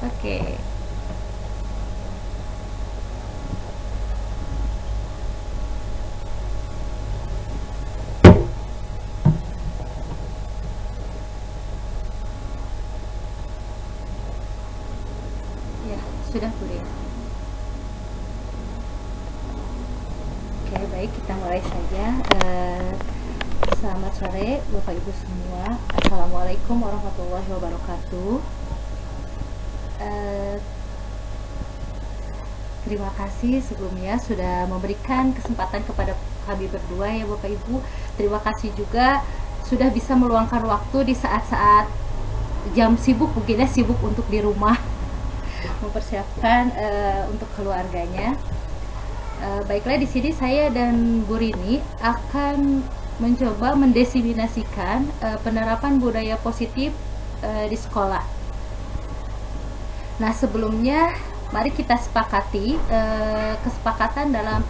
Oke. Ya, sudah Kurir. Oke, baik, kita mulai saja. Selamat sore Bapak Ibu semua. Assalamualaikum warahmatullahi wabarakatuh. Eh, Terima kasih sebelumnya sudah memberikan kesempatan kepada kami berdua ya Bapak Ibu. Terima kasih juga sudah bisa meluangkan waktu di saat-saat jam sibuk, mungkin ya sibuk untuk di rumah mempersiapkan untuk keluarganya. Baiklah, di sini saya dan Bu Rini akan mencoba mendesimasikan penerapan budaya positif di sekolah. Nah, sebelumnya mari kita sepakati kesepakatan dalam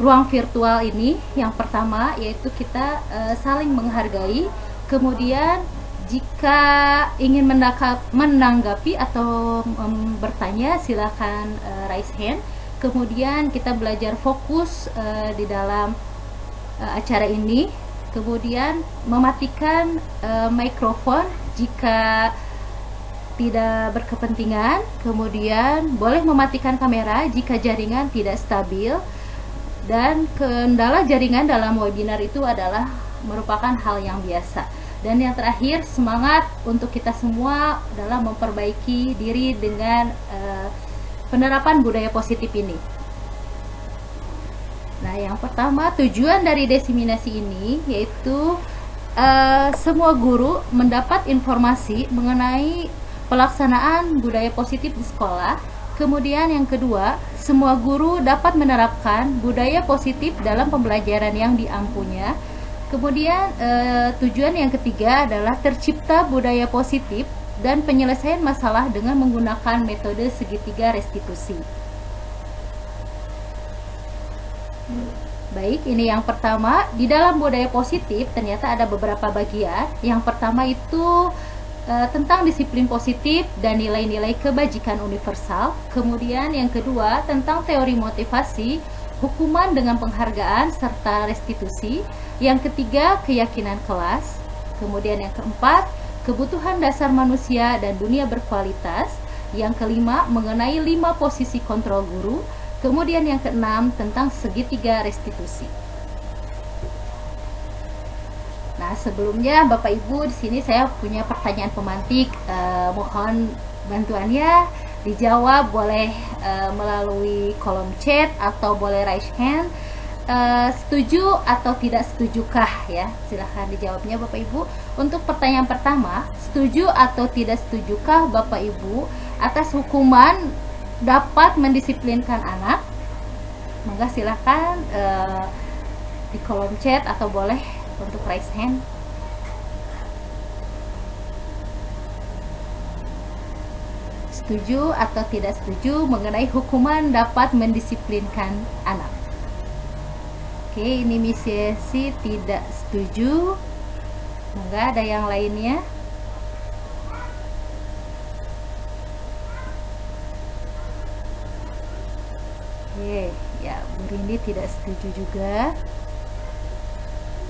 ruang virtual ini. Yang pertama yaitu kita saling menghargai. Kemudian jika ingin menanggapi atau bertanya, silakan raise hand. Kemudian kita belajar fokus di dalam acara ini. Kemudian mematikan mikrofon jika tidak berkepentingan. Kemudian boleh mematikan kamera jika jaringan tidak stabil. Dan kendala jaringan dalam webinar itu adalah merupakan hal yang biasa. Dan yang terakhir, semangat untuk kita semua dalam memperbaiki diri dengan penerapan budaya positif ini. Nah, yang pertama, tujuan dari diseminasi ini yaitu semua guru mendapat informasi mengenai pelaksanaan budaya positif di sekolah. Kemudian yang kedua, semua guru dapat menerapkan budaya positif dalam pembelajaran yang diampunya. Kemudian tujuan yang ketiga adalah tercipta budaya positif dan penyelesaian masalah dengan menggunakan metode segitiga restitusi. Baik, ini yang pertama. Di dalam budaya positif ternyata ada beberapa bagian. Yang pertama itu tentang disiplin positif dan nilai-nilai kebajikan universal. Kemudian yang kedua tentang teori motivasi, hukuman dengan penghargaan serta restitusi. Yang ketiga keyakinan kelas. Kemudian yang keempat kebutuhan dasar manusia dan dunia berkualitas. Yang kelima mengenai 5 posisi kontrol guru. Kemudian yang keenam tentang segitiga restitusi. Nah, sebelumnya Bapak Ibu, di sini saya punya pertanyaan pemantik. Mohon bantuannya dijawab, boleh melalui kolom chat atau boleh raise hand. Setuju atau tidak setujukah ya? Silahkan dijawabnya Bapak Ibu. Untuk pertanyaan pertama, setuju atau tidak setujukah Bapak Ibu atas hukuman dapat mendisiplinkan anak? Maka silahkan di kolom chat atau boleh untuk raise hand. Setuju atau tidak setuju mengenai hukuman dapat mendisiplinkan anak? Oke, ini misi tidak setuju. Enggak ada yang lainnya. Oke, ya Bu Rini tidak setuju juga.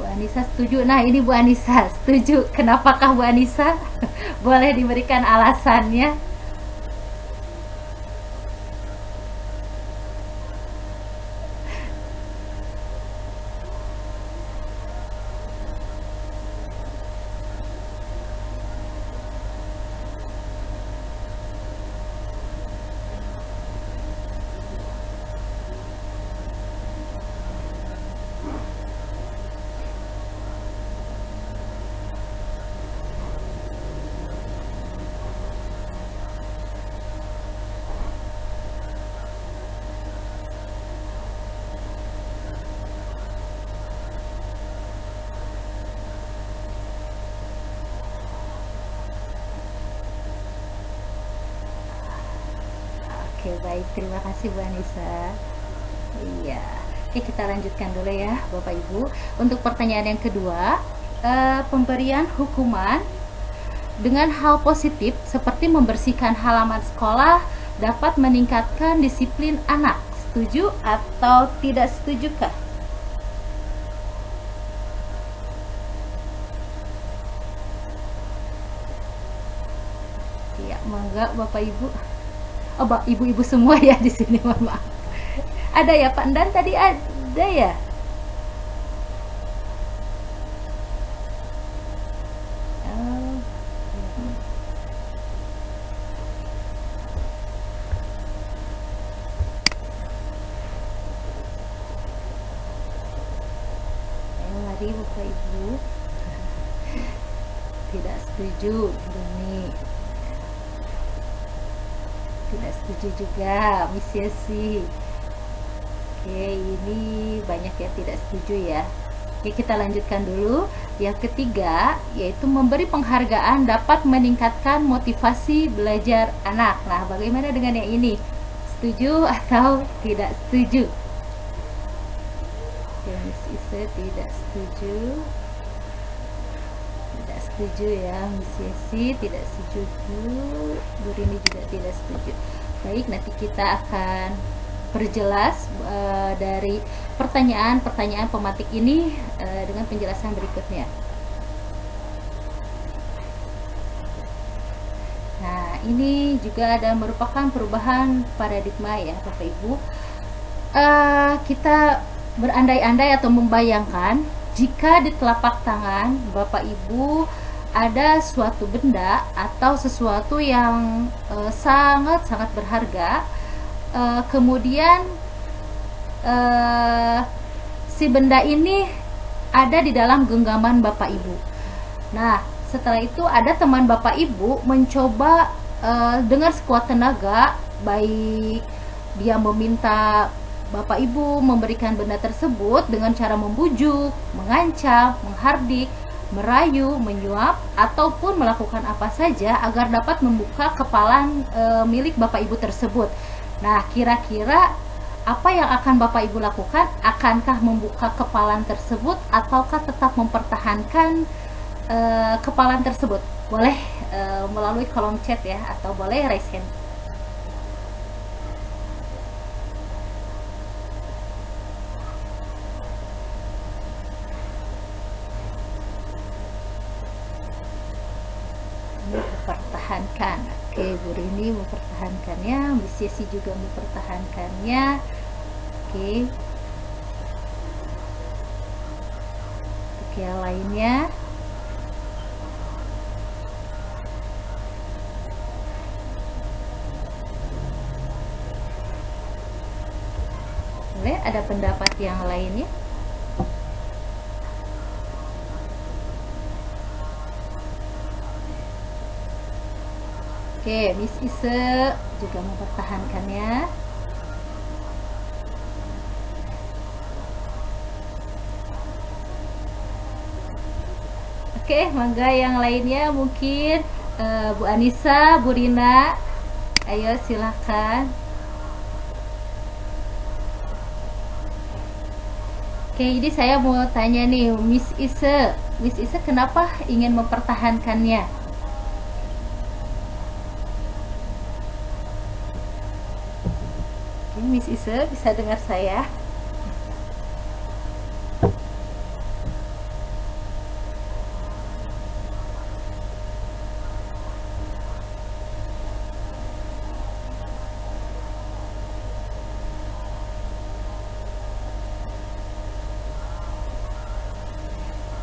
Bu Anissa setuju. Nah, ini Bu Anissa setuju. Kenapakah Bu Anissa? Boleh diberikan alasannya? Oke, baik, terima kasih Bu Anissa. Iya. Oke, kita lanjutkan dulu ya Bapak Ibu. Untuk pertanyaan yang kedua, pemberian hukuman dengan hal positif seperti membersihkan halaman sekolah dapat meningkatkan disiplin anak. Setuju atau tidak setuju kah? Ya, mangga Bapak Ibu. Oh, ibu-ibu semua ya di sini, mohon maaf. Ada ya Pak Dan tadi ada ya? Oh, mari Bapak Ibu. Tidak setuju ini. Tidak setuju juga Miss Yesi. Oke, ini banyak yang tidak setuju ya. Oke, kita lanjutkan dulu. Yang ketiga, yaitu memberi penghargaan dapat meningkatkan motivasi belajar anak. Nah, bagaimana dengan yang ini? Setuju atau tidak setuju? Oke, Miss Ise tidak setuju. Tidak setuju ya, Miss Yesi tidak setuju. Bu Rini juga tidak setuju. Baik, nanti kita akan perjelas dari pertanyaan-pertanyaan pematik ini dengan penjelasan berikutnya. Nah, ini juga ada merupakan perubahan paradigma ya Bapak Ibu. Kita berandai-andai atau membayangkan jika di telapak tangan Bapak Ibu ada suatu benda atau sesuatu yang sangat-sangat berharga. Kemudian si benda ini ada di dalam genggaman Bapak Ibu. Nah, setelah itu ada teman Bapak Ibu mencoba dengan sekuat tenaga, baik dia meminta Bapak Ibu memberikan benda tersebut dengan cara membujuk, mengancam, menghardik, merayu, menyuap, ataupun melakukan apa saja agar dapat membuka kepalan milik Bapak Ibu tersebut. Nah, kira-kira apa yang akan Bapak Ibu lakukan? Akankah membuka kepalan tersebut ataukah tetap mempertahankan kepalan tersebut? Boleh melalui kolom chat ya, atau boleh raise hand. Mempertahankan. Oke, Bu Rini mempertahankannya, Miss Yesi juga mempertahankannya. Oke. Untuk yang lainnya, boleh ada pendapat yang lainnya? Oke, Miss Ise juga mempertahankannya. Oke, mangga yang lainnya mungkin Bu Anissa, Bu Rina, ayo silakan. Oke, jadi saya mau tanya nih, Miss Ise kenapa ingin mempertahankannya? Oke, Miss Ise bisa dengar saya?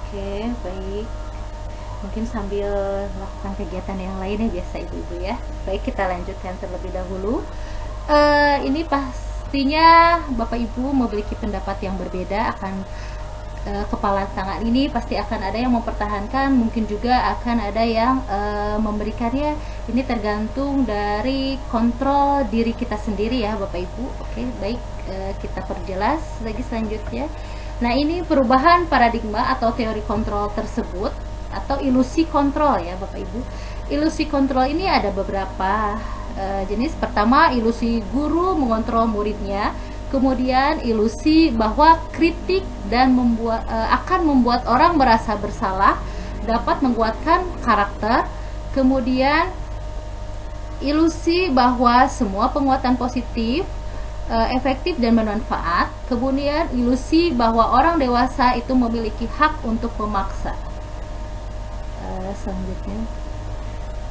Oke, baik. Mungkin sambil melakukan kegiatan yang lainnya biasa ibu-ibu ya. Baik, kita lanjutkan terlebih dahulu. Ini pastinya Bapak Ibu memiliki pendapat yang berbeda akan kepala tangan ini. Pasti akan ada yang mempertahankan, mungkin juga akan ada yang memberikannya. Ini tergantung dari kontrol diri kita sendiri ya Bapak Ibu. Oke, baik, kita perjelas lagi selanjutnya. Nah, ini perubahan paradigma atau teori kontrol tersebut atau ilusi kontrol ya Bapak Ibu. Ilusi kontrol ini ada beberapa jenis. Pertama, ilusi guru mengontrol muridnya. Kemudian ilusi bahwa kritik dan akan membuat orang merasa bersalah, dapat menguatkan karakter. kemudian ilusi bahwa semua penguatan positif efektif dan bermanfaat, kemudian ilusi bahwa orang dewasa itu memiliki hak untuk memaksa. Selanjutnya,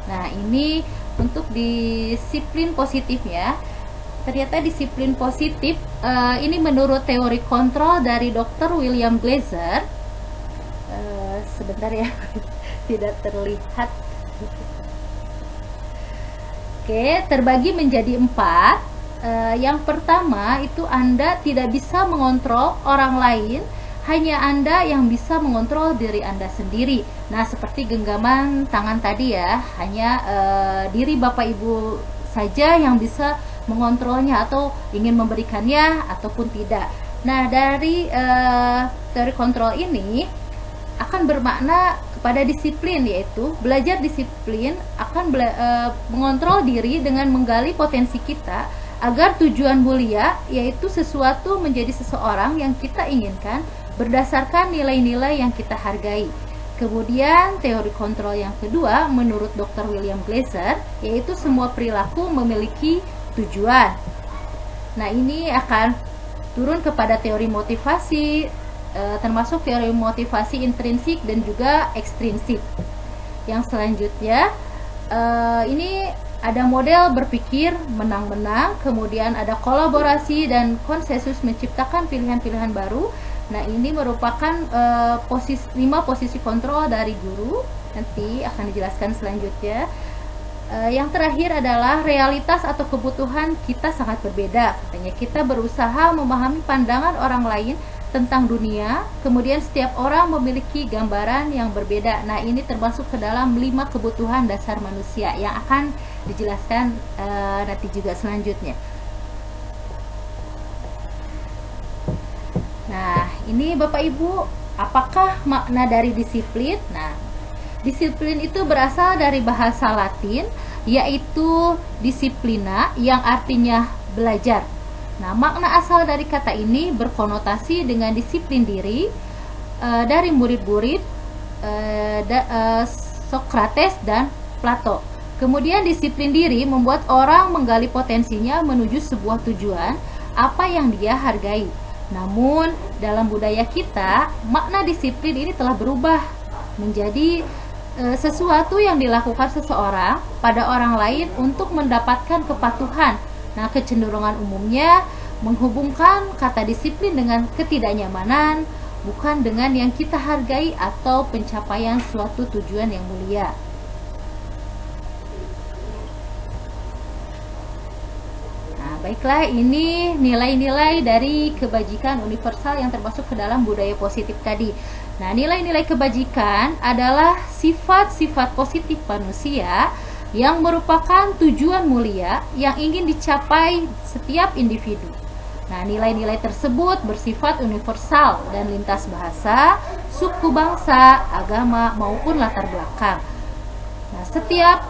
nah ini untuk disiplin positif ya. Ternyata disiplin positif ini menurut teori kontrol dari Dr. William Glaser. Sebentar ya, tidak terlihat. Oke, terbagi menjadi 4. Yang pertama itu Anda tidak bisa mengontrol orang lain, hanya Anda yang bisa mengontrol diri Anda sendiri. Nah, seperti genggaman tangan tadi ya, hanya diri Bapak Ibu saja yang bisa mengontrolnya atau ingin memberikannya ataupun tidak. Nah, dari teori kontrol ini akan bermakna kepada disiplin, yaitu belajar disiplin akan mengontrol diri dengan menggali potensi kita agar tujuan mulia, yaitu sesuatu menjadi seseorang yang kita inginkan berdasarkan nilai-nilai yang kita hargai. Kemudian teori kontrol yang kedua menurut Dr. William Glaser, yaitu semua perilaku memiliki tujuan. Nah, ini akan turun kepada teori motivasi, termasuk teori motivasi intrinsik dan juga ekstrinsik. Yang selanjutnya ini ada model berpikir menang-menang, kemudian ada kolaborasi dan konsensus menciptakan pilihan-pilihan baru. Nah, ini merupakan 5 posisi kontrol dari guru, nanti akan dijelaskan selanjutnya. Yang terakhir adalah realitas atau kebutuhan kita sangat berbeda. Katanya kita berusaha memahami pandangan orang lain tentang dunia, kemudian setiap orang memiliki gambaran yang berbeda. Nah, ini termasuk ke dalam 5 kebutuhan dasar manusia yang akan dijelaskan nanti juga selanjutnya. Nah, ini Bapak Ibu, apakah makna dari disiplin? Nah, disiplin itu berasal dari bahasa Latin, yaitu disiplina, yang artinya belajar. Nah, makna asal dari kata ini berkonotasi dengan disiplin diri dari murid-murid Sokrates dan Plato. Kemudian disiplin diri membuat orang menggali potensinya menuju sebuah tujuan apa yang dia hargai. Namun, dalam budaya kita, makna disiplin ini telah berubah menjadi sesuatu yang dilakukan seseorang pada orang lain untuk mendapatkan kepatuhan. Nah, kecenderungan umumnya menghubungkan kata disiplin dengan ketidaknyamanan, bukan dengan yang kita hargai atau pencapaian suatu tujuan yang mulia. Nah, baiklah, ini nilai-nilai dari kebajikan universal yang termasuk ke dalam budaya positif tadi. Nah, nilai-nilai kebajikan adalah sifat-sifat positif manusia yang merupakan tujuan mulia yang ingin dicapai setiap individu. Nah, nilai-nilai tersebut bersifat universal dan lintas bahasa, suku bangsa, agama, maupun latar belakang. Nah, setiap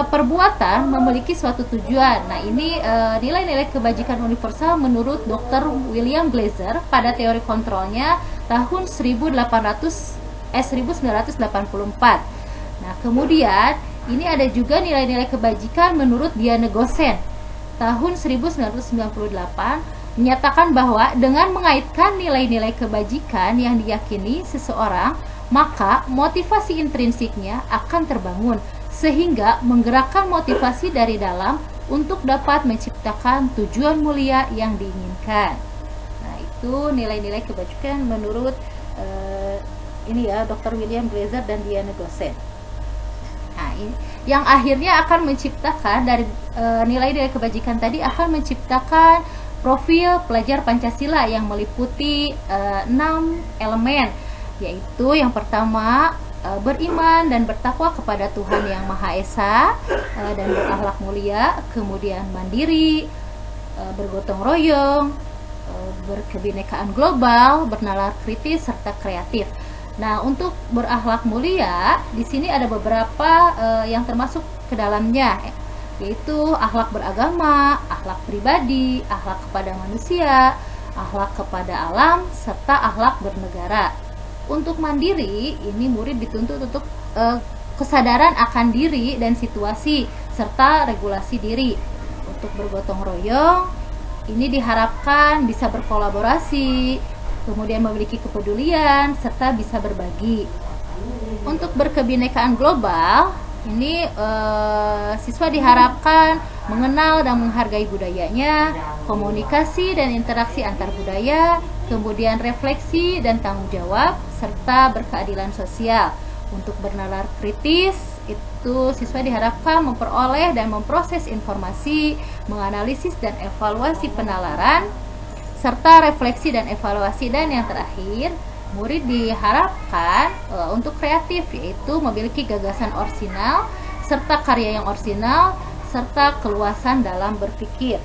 perbuatan memiliki suatu tujuan. Nah, ini nilai-nilai kebajikan universal menurut Dr. William Glaser pada teori kontrolnya tahun 1984. Nah, kemudian ini ada juga nilai-nilai kebajikan menurut Diana Gosen tahun 1998, menyatakan bahwa dengan mengaitkan nilai-nilai kebajikan yang diyakini seseorang, maka motivasi intrinsiknya akan terbangun sehingga menggerakkan motivasi dari dalam untuk dapat menciptakan tujuan mulia yang diinginkan. Nah, itu nilai-nilai kebajikan menurut ini ya, Dr. William Glaser dan Diana Gosen. Nah, ini yang akhirnya akan menciptakan dari nilai-nilai kebajikan tadi akan menciptakan profil pelajar Pancasila yang meliputi 6 elemen, yaitu yang pertama beriman dan bertakwa kepada Tuhan Yang Maha Esa dan berakhlak mulia, kemudian mandiri, bergotong royong, berkebinekaan global, bernalar kritis serta kreatif. Nah, untuk berakhlak mulia di sini ada beberapa yang termasuk ke dalamnya, yaitu akhlak beragama, akhlak pribadi, akhlak kepada manusia, akhlak kepada alam, serta akhlak bernegara. Untuk mandiri, ini murid dituntut untuk kesadaran akan diri dan situasi serta regulasi diri. Untuk bergotong royong ini diharapkan bisa berkolaborasi, kemudian memiliki kepedulian serta bisa berbagi. Untuk berkebinekaan global ini siswa diharapkan mengenal dan menghargai budayanya, komunikasi dan interaksi antar budaya, kemudian refleksi dan tanggung jawab, serta berkeadilan sosial. Untuk bernalar kritis, itu siswa diharapkan memperoleh dan memproses informasi, menganalisis dan evaluasi penalaran, serta refleksi dan evaluasi. Dan yang terakhir, murid diharapkan untuk kreatif, yaitu memiliki gagasan orisinal, serta karya yang orisinal, serta keluasan dalam berpikir.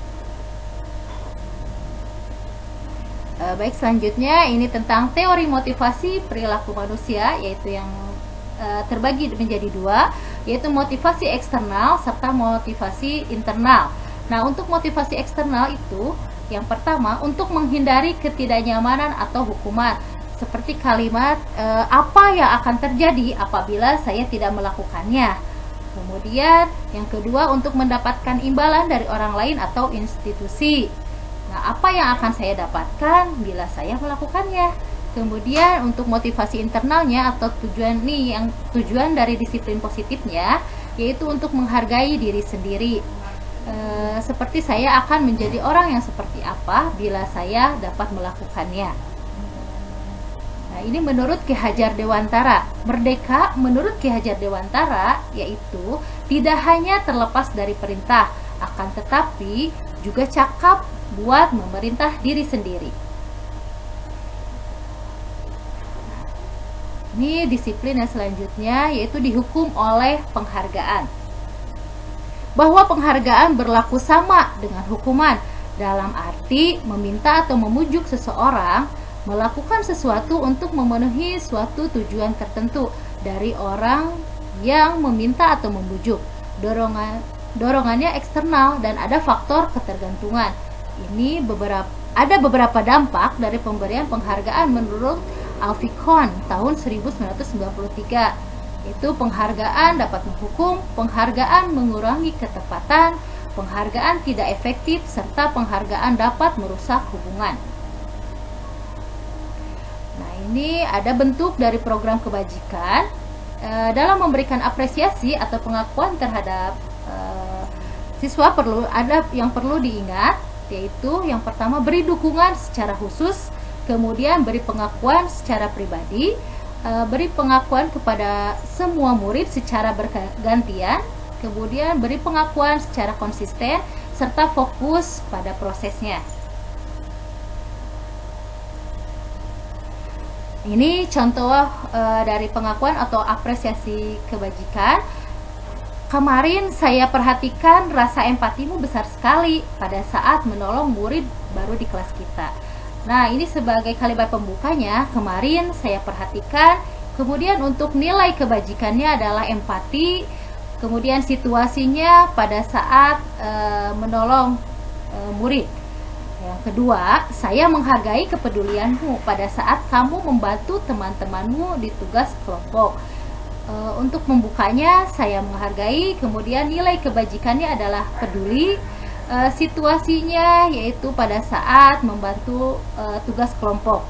Baik, selanjutnya ini tentang teori motivasi perilaku manusia, yaitu yang terbagi menjadi dua, yaitu motivasi eksternal serta motivasi internal. Nah, untuk motivasi eksternal itu yang pertama untuk menghindari ketidaknyamanan atau hukuman, seperti kalimat apa yang akan terjadi apabila saya tidak melakukannya. Kemudian yang kedua untuk mendapatkan imbalan dari orang lain atau institusi. Nah, apa yang akan saya dapatkan bila saya melakukannya? Kemudian untuk motivasi internalnya atau tujuan dari disiplin positifnya, yaitu untuk menghargai diri sendiri. Seperti saya akan menjadi orang yang seperti apa bila saya dapat melakukannya. Nah, ini menurut Ki Hajar Dewantara. Merdeka menurut Ki Hajar Dewantara yaitu tidak hanya terlepas dari perintah, akan tetapi juga cakap buat memerintah diri sendiri. Ini disiplin yang selanjutnya, yaitu dihukum oleh penghargaan. Bahwa penghargaan berlaku sama dengan hukuman, dalam arti meminta atau memujuk seseorang melakukan sesuatu untuk memenuhi suatu tujuan tertentu dari orang yang meminta atau membujuk. Dorongannya eksternal dan ada faktor ketergantungan. Ini ada beberapa dampak dari pemberian penghargaan menurut Alfie Kohn tahun 1993. Itu penghargaan dapat menghukum, penghargaan mengurangi ketepatan, penghargaan tidak efektif, serta penghargaan dapat merusak hubungan. Nah, ini ada bentuk dari program kebajikan dalam memberikan apresiasi atau pengakuan terhadap siswa. Ada yang perlu diingat, yaitu yang pertama beri dukungan secara khusus, kemudian beri pengakuan secara pribadi, beri pengakuan kepada semua murid secara bergantian, kemudian beri pengakuan secara konsisten, serta fokus pada prosesnya. Ini contoh dari pengakuan atau apresiasi kebajikan. Kemarin saya perhatikan rasa empatimu besar sekali pada saat menolong murid baru di kelas kita. Nah, ini sebagai kalimat pembukanya, kemarin saya perhatikan. Kemudian untuk nilai kebajikannya adalah empati. Kemudian situasinya pada saat menolong murid. Yang kedua, saya menghargai kepedulianmu pada saat kamu membantu teman-temanmu di tugas kelompok. Untuk membukanya, saya menghargai. Kemudian nilai kebajikannya adalah peduli. Situasinya yaitu pada saat membantu tugas kelompok.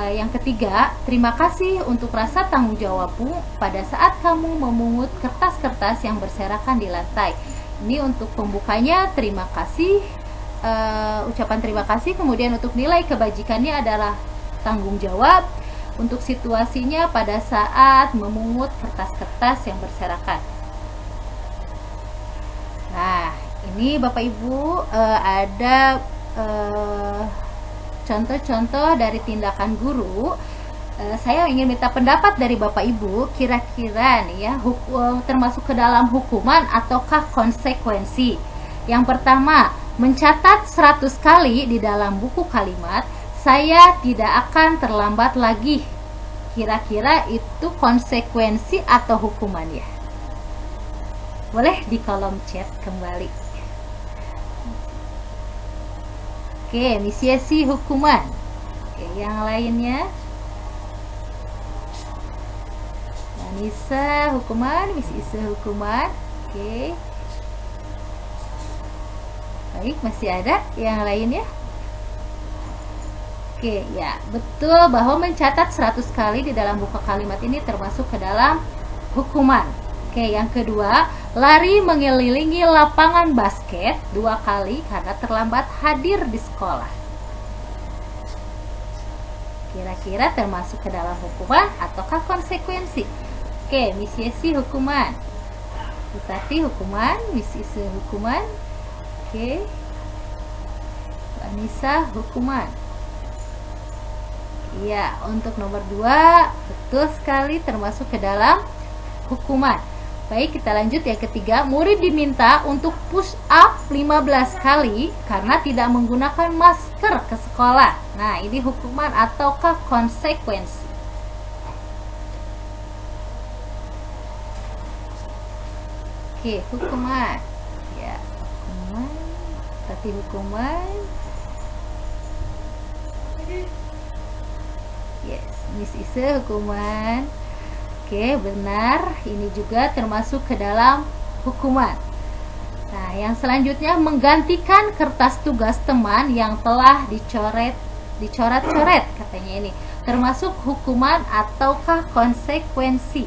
Yang ketiga, terima kasih untuk rasa tanggung jawabmu pada saat kamu memungut kertas-kertas yang berserakan di lantai. Ini untuk pembukanya, terima kasih, ucapan terima kasih. Kemudian untuk nilai kebajikannya adalah tanggung jawab. Untuk situasinya pada saat memungut kertas-kertas yang berserakan. Nah, ini Bapak Ibu ada contoh-contoh dari tindakan guru. Saya ingin minta pendapat dari Bapak Ibu, kira-kira nih ya, termasuk ke dalam hukuman ataukah konsekuensi. Yang pertama, mencatat 100 kali di dalam buku kalimat, saya tidak akan terlambat lagi. Kira-kira itu konsekuensi atau hukuman ya? Boleh di kolom chat kembali. Oke, inisiasi hukuman. Oke, yang lainnya. Dan Anissa hukuman, Miss Isa hukuman. Oke. Baik, masih ada yang lain ya? Oke, ya, betul bahwa mencatat 100 kali di dalam buku kalimat ini termasuk ke dalam hukuman. Oke, yang kedua, lari mengelilingi lapangan basket 2 kali karena terlambat hadir di sekolah. Kira-kira termasuk ke dalam hukuman ataukah konsekuensi? Oke, Miss Yesi hukuman. Bu Tati hukuman, Miss Isa hukuman. Oke. Bu Anissa hukuman. Iya, untuk nomor 2 betul sekali termasuk ke dalam hukuman. Baik, kita lanjut yang ketiga. Murid diminta untuk push up 15 kali karena tidak menggunakan masker ke sekolah. Nah, ini hukuman ataukah konsekuensi? Oke, hukuman. Ya, hukuman. Tapi hukuman. Yes, Miss Isa hukuman. Oke, benar. Ini juga termasuk ke dalam hukuman. Nah, yang selanjutnya menggantikan kertas tugas teman yang telah dicoret-coret katanya ini. Termasuk hukuman ataukah konsekuensi?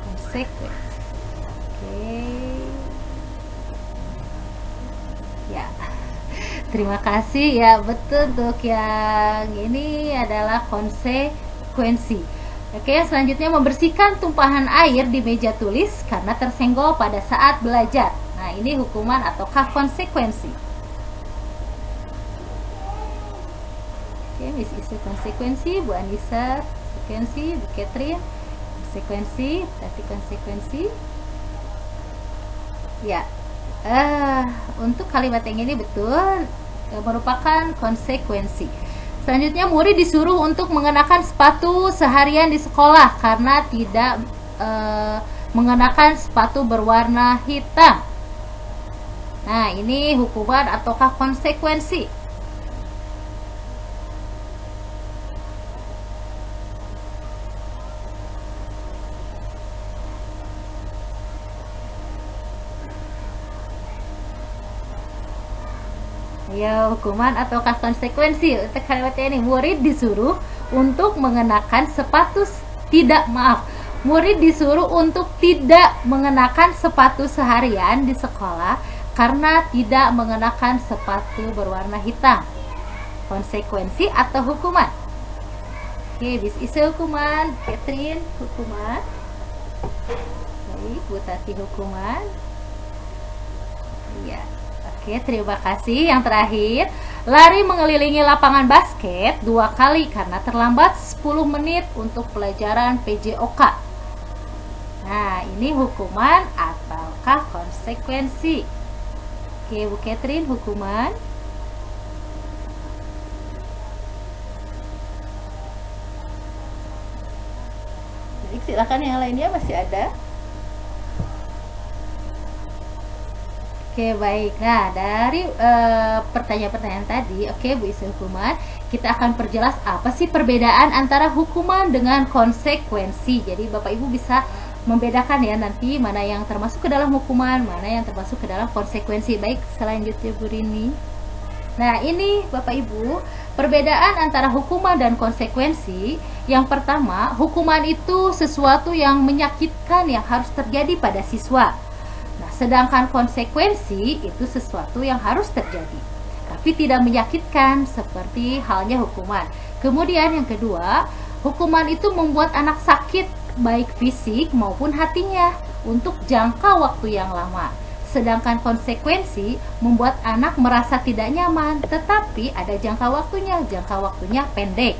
Konsekuensi. Oke. Ya. Terima kasih ya, betul untuk yang ini adalah konsekuensi. Oke, selanjutnya membersihkan tumpahan air di meja tulis karena tersenggol pada saat belajar. Nah, ini hukuman ataukah konsekuensi? Oke, Miss Isa konsekuensi, Bu Anissa konsekuensi, Bu Catherine konsekuensi, tadi konsekuensi. Ya, untuk kalimat yang ini betul merupakan konsekuensi. Selanjutnya, murid disuruh untuk mengenakan sepatu seharian di sekolah karena tidak mengenakan sepatu berwarna hitam. Nah, ini hukuman ataukah konsekuensi? Ya, hukuman ataukah konsekuensi? Untuk kalimatnya ini, murid disuruh untuk mengenakan murid disuruh untuk tidak mengenakan sepatu seharian di sekolah karena tidak mengenakan sepatu berwarna hitam. Konsekuensi atau hukuman? Oke, Miss Isa hukuman, Catherine hukuman. Baik, Bu Tati hukuman. Iya. Oke, terima kasih. Yang terakhir, lari mengelilingi lapangan basket 2 kali karena terlambat 10 menit untuk pelajaran PJOK. Nah, ini hukuman ataukah konsekuensi? Oke, Bu Catherine hukuman. Baik, silakan yang lainnya masih ada. Oke, baik. Nah, dari pertanyaan-pertanyaan tadi, oke Bu Isa hukuman, kita akan perjelas apa sih perbedaan antara hukuman dengan konsekuensi. Jadi Bapak Ibu bisa membedakan ya nanti mana yang termasuk ke dalam hukuman, mana yang termasuk ke dalam konsekuensi. Baik, selanjutnya Bu Rini. Nah, ini Bapak Ibu, perbedaan antara hukuman dan konsekuensi. Yang pertama, hukuman itu sesuatu yang menyakitkan yang harus terjadi pada siswa. Nah, sedangkan konsekuensi itu sesuatu yang harus terjadi, tapi tidak menyakitkan seperti halnya hukuman. Kemudian yang kedua, hukuman itu membuat anak sakit baik fisik maupun hatinya untuk jangka waktu yang lama. Sedangkan konsekuensi membuat anak merasa tidak nyaman, tetapi ada jangka waktunya pendek.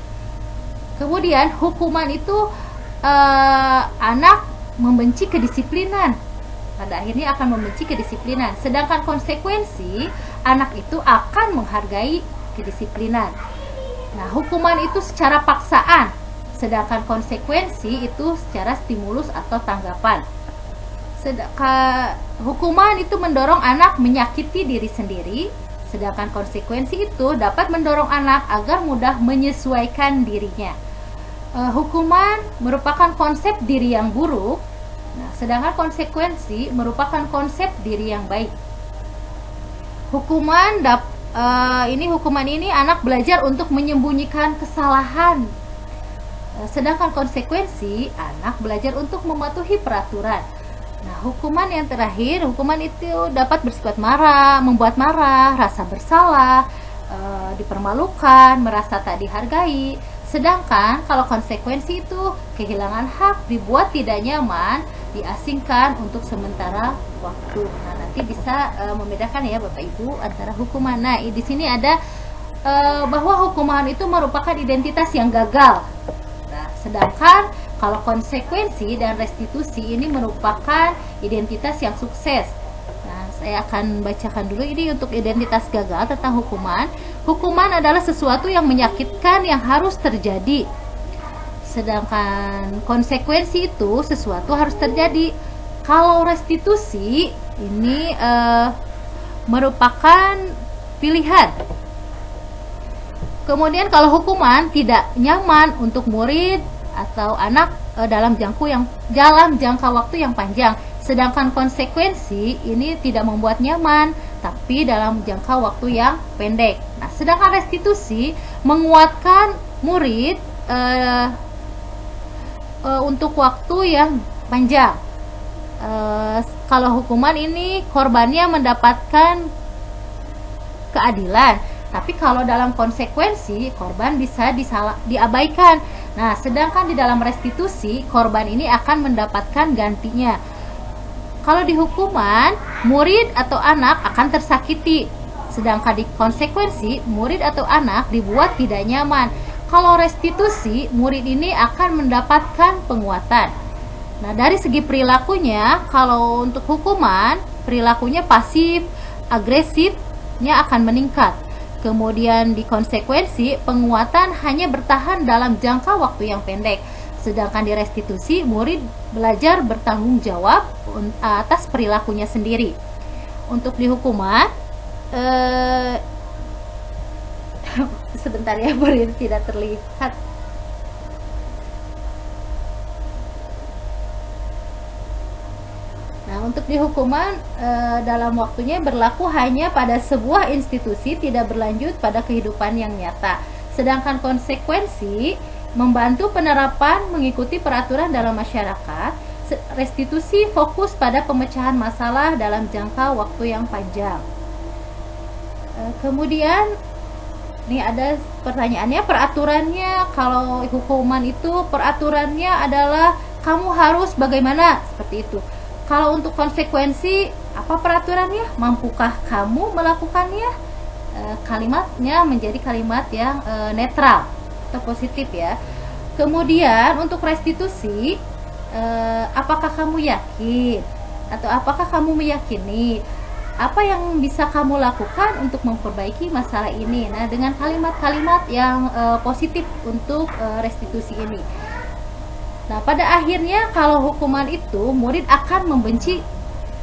Kemudian hukuman itu anak membenci kedisiplinan. Pada akhirnya akan membenci kedisiplinan. Sedangkan konsekuensi, anak itu akan menghargai kedisiplinan. Nah, hukuman itu secara paksaan, sedangkan konsekuensi itu secara stimulus atau tanggapan. Sedangkan hukuman itu mendorong anak menyakiti diri sendiri, Sedangkan konsekuensi itu dapat mendorong anak agar mudah menyesuaikan dirinya. Hukuman merupakan konsep diri yang buruk, nah, sedangkan konsekuensi merupakan konsep diri yang baik. Hukuman ini anak belajar untuk menyembunyikan kesalahan. Sedangkan konsekuensi anak belajar untuk mematuhi peraturan. Nah, hukuman yang terakhir, hukuman itu dapat bersifat marah, membuat marah, rasa bersalah, dipermalukan, merasa tak dihargai. Sedangkan kalau konsekuensi itu kehilangan hak, dibuat tidak nyaman, diasingkan untuk sementara waktu. Nah, nanti bisa membedakan ya Bapak Ibu antara hukuman. Nah, di sini ada bahwa hukuman itu merupakan identitas yang gagal. Nah, sedangkan kalau konsekuensi dan restitusi ini merupakan identitas yang sukses. Nah, saya akan bacakan dulu ini untuk identitas gagal tentang hukuman. Hukuman adalah sesuatu yang menyakitkan yang harus terjadi. Sedangkan konsekuensi itu sesuatu harus terjadi. Kalau restitusi ini merupakan pilihan. Kemudian kalau hukuman tidak nyaman untuk murid atau anak dalam jangka waktu yang panjang. Sedangkan konsekuensi ini tidak membuat nyaman, tapi dalam jangka waktu yang pendek. Nah, sedangkan restitusi menguatkan murid untuk waktu yang panjang. Kalau hukuman ini korbannya mendapatkan keadilan, tapi kalau dalam konsekuensi korban bisa diabaikan. Nah, sedangkan di dalam restitusi korban ini akan mendapatkan gantinya. Kalau di hukuman, murid atau anak akan tersakiti. Sedangkan di konsekuensi, murid atau anak dibuat tidak nyaman. Kalau restitusi, murid ini akan mendapatkan penguatan. Nah, dari segi perilakunya, kalau untuk hukuman, perilakunya pasif, agresifnya akan meningkat. Kemudian di konsekuensi, penguatan hanya bertahan dalam jangka waktu yang pendek. Sedangkan di restitusi, murid belajar bertanggung jawab atas perilakunya sendiri. Untuk di hukuman, sebentar ya, murid tidak terlihat. Nah, untuk di hukuman dalam waktunya berlaku hanya pada sebuah institusi, tidak berlanjut pada kehidupan yang nyata. Sedangkan konsekuensi membantu penerapan mengikuti peraturan dalam masyarakat. Restitusi fokus pada pemecahan masalah dalam jangka waktu yang panjang. Kemudian ini ada pertanyaannya, peraturannya kalau hukuman itu peraturannya adalah kamu harus bagaimana, seperti itu. Kalau untuk konsekuensi, apa peraturannya? Mampukah kamu melakukannya? Kalimatnya menjadi kalimat yang netral atau positif ya. Kemudian untuk restitusi, apakah kamu yakin atau apakah kamu meyakini apa yang bisa kamu lakukan untuk memperbaiki masalah ini? Nah, dengan kalimat-kalimat yang positif untuk restitusi ini. Nah, pada akhirnya kalau hukuman itu, murid akan membenci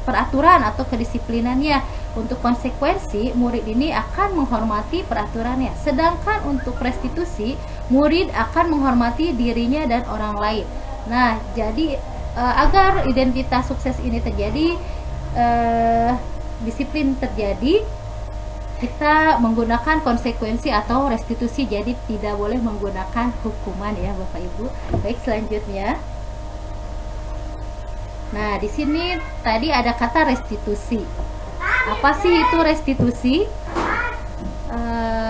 peraturan atau kedisiplinannya. Untuk konsekuensi, murid ini akan menghormati peraturannya. Sedangkan untuk restitusi, murid akan menghormati dirinya dan orang lain. Nah, jadi agar identitas sukses ini terjadi, disiplin terjadi, kita menggunakan konsekuensi atau restitusi, jadi tidak boleh menggunakan hukuman ya Bapak Ibu. Baik, selanjutnya. Nah, di sini tadi ada kata restitusi. Apa sih itu restitusi?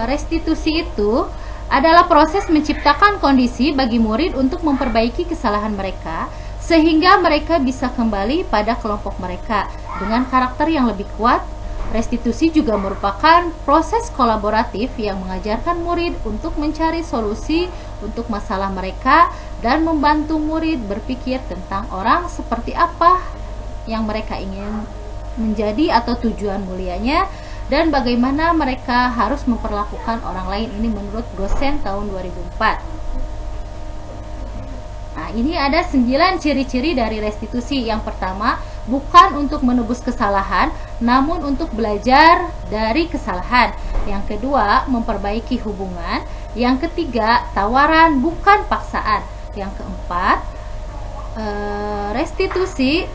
Restitusi itu adalah proses menciptakan kondisi bagi murid untuk memperbaiki kesalahan mereka sehingga mereka bisa kembali pada kelompok mereka dengan karakter yang lebih kuat. Restitusi juga merupakan proses kolaboratif yang mengajarkan murid untuk mencari solusi untuk masalah mereka dan membantu murid berpikir tentang orang seperti apa yang mereka ingin menjadi atau tujuan mulianya dan bagaimana mereka harus memperlakukan orang lain. Ini menurut Gosen tahun 2004. Nah, ini ada 9 ciri-ciri dari restitusi. Yang pertama, bukan untuk menebus kesalahan, namun untuk belajar dari kesalahan. Yang kedua, memperbaiki hubungan. Yang ketiga, tawaran bukan paksaan. Yang keempat, restitusi,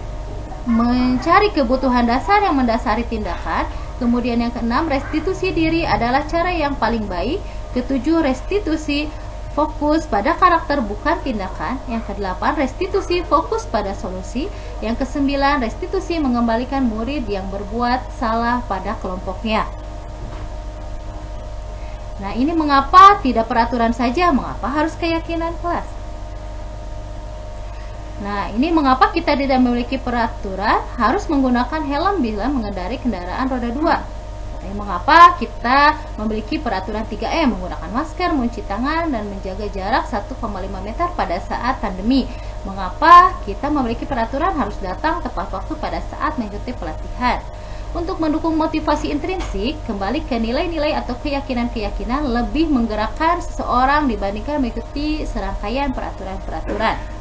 mencari kebutuhan dasar yang mendasari tindakan. Kemudian yang keenam, restitusi diri adalah cara yang paling baik. Ketujuh, restitusi fokus pada karakter bukan tindakan. Yang kedelapan, restitusi fokus pada solusi. Yang kesembilan, restitusi mengembalikan murid yang berbuat salah pada kelompoknya. Nah, ini mengapa tidak peraturan saja, mengapa harus keyakinan kelas? Nah, ini mengapa kita tidak memiliki peraturan harus menggunakan helm bila mengendarai kendaraan roda 2. Mengapa kita memiliki peraturan 3M, menggunakan masker, mencuci tangan, dan menjaga jarak 1,5 meter pada saat pandemi? Mengapa kita memiliki peraturan harus datang tepat waktu pada saat mengikuti pelatihan? Untuk mendukung motivasi intrinsik, kembali ke nilai-nilai atau keyakinan-keyakinan lebih menggerakkan seseorang dibandingkan mengikuti serangkaian peraturan-peraturan.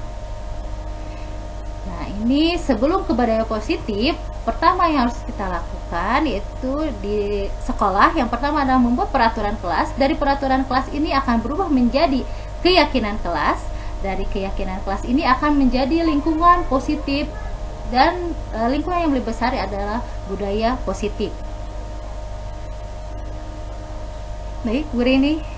Nah, ini sebelum ke budaya positif, pertama yang harus kita lakukan yaitu di sekolah, yang pertama adalah membuat peraturan kelas. Dari peraturan kelas ini akan berubah menjadi keyakinan kelas. Dari keyakinan kelas ini akan menjadi lingkungan positif, dan lingkungan yang lebih besar adalah budaya positif. Baik, Bu Rini.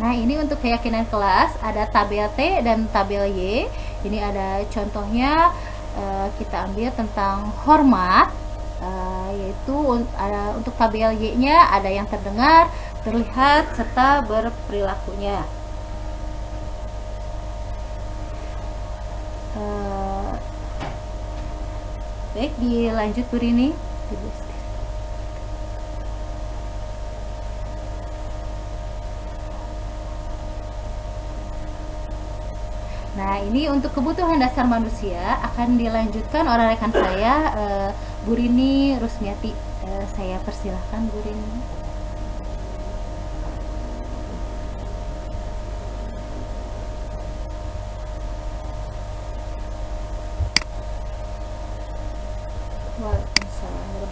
Nah, ini untuk keyakinan kelas ada tabel T dan tabel Y. Ini ada contohnya, kita ambil tentang hormat, yaitu untuk tabel Y-nya ada yang terdengar, terlihat, serta berperilakunya. Baik, dilanjut Bu Rini. Nah, ini untuk kebutuhan dasar manusia akan dilanjutkan oleh rekan saya, Bu Rini Rusmiati. Saya persilahkan Bu Rini. Waalaikumsalam.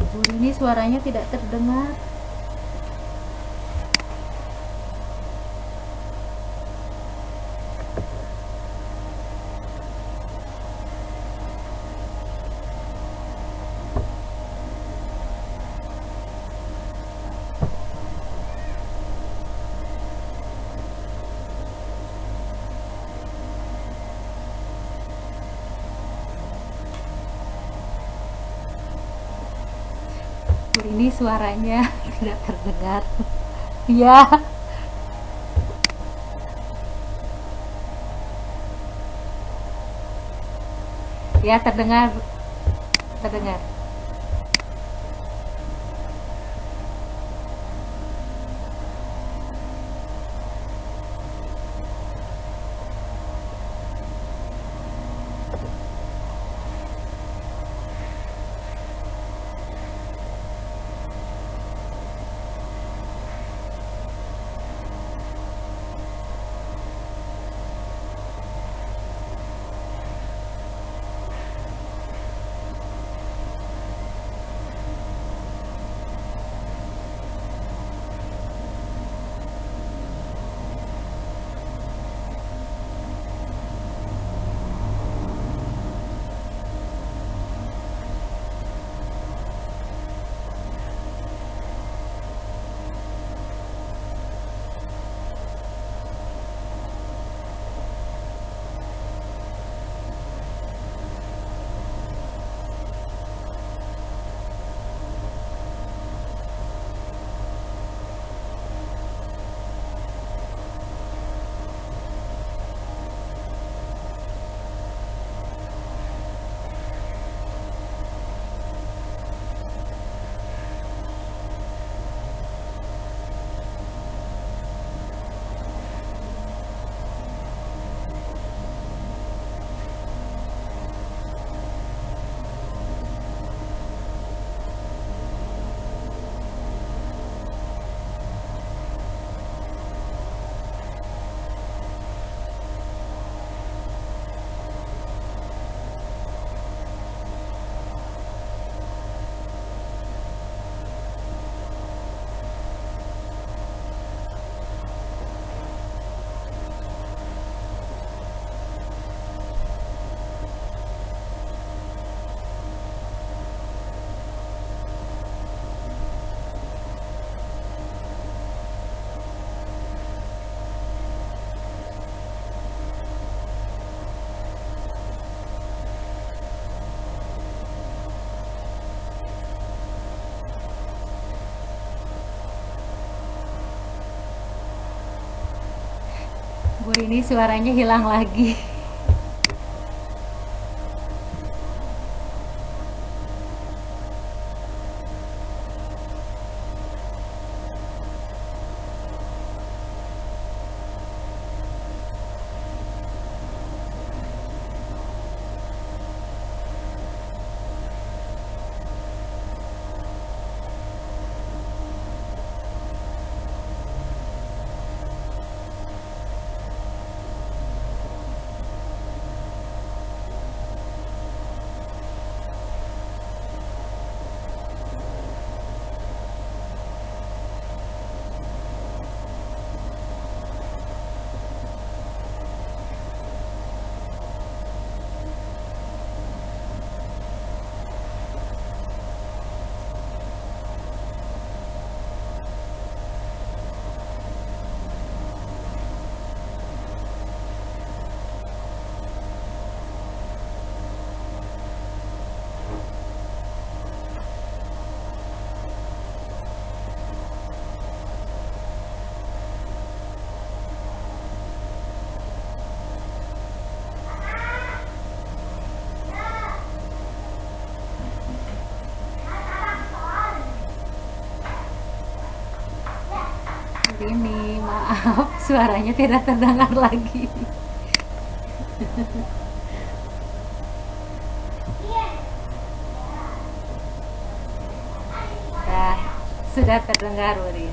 Bu Rini suaranya tidak terdengar. Ini suaranya tidak terdengar. Ya. Ya, terdengar. Terdengar. Bu Rini suaranya hilang lagi. Ini maaf suaranya tidak terdengar lagi. Nah, sudah terdengar Uri.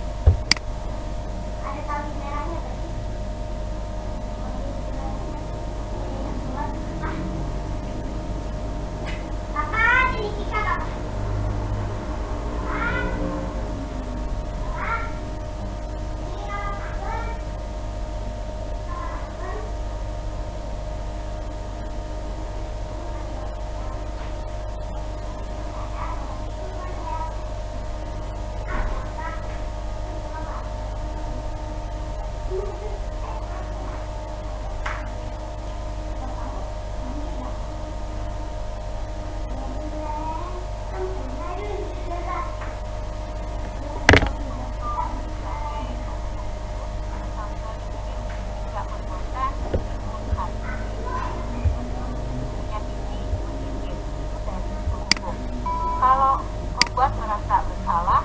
Kalau membuat merasa bersalah,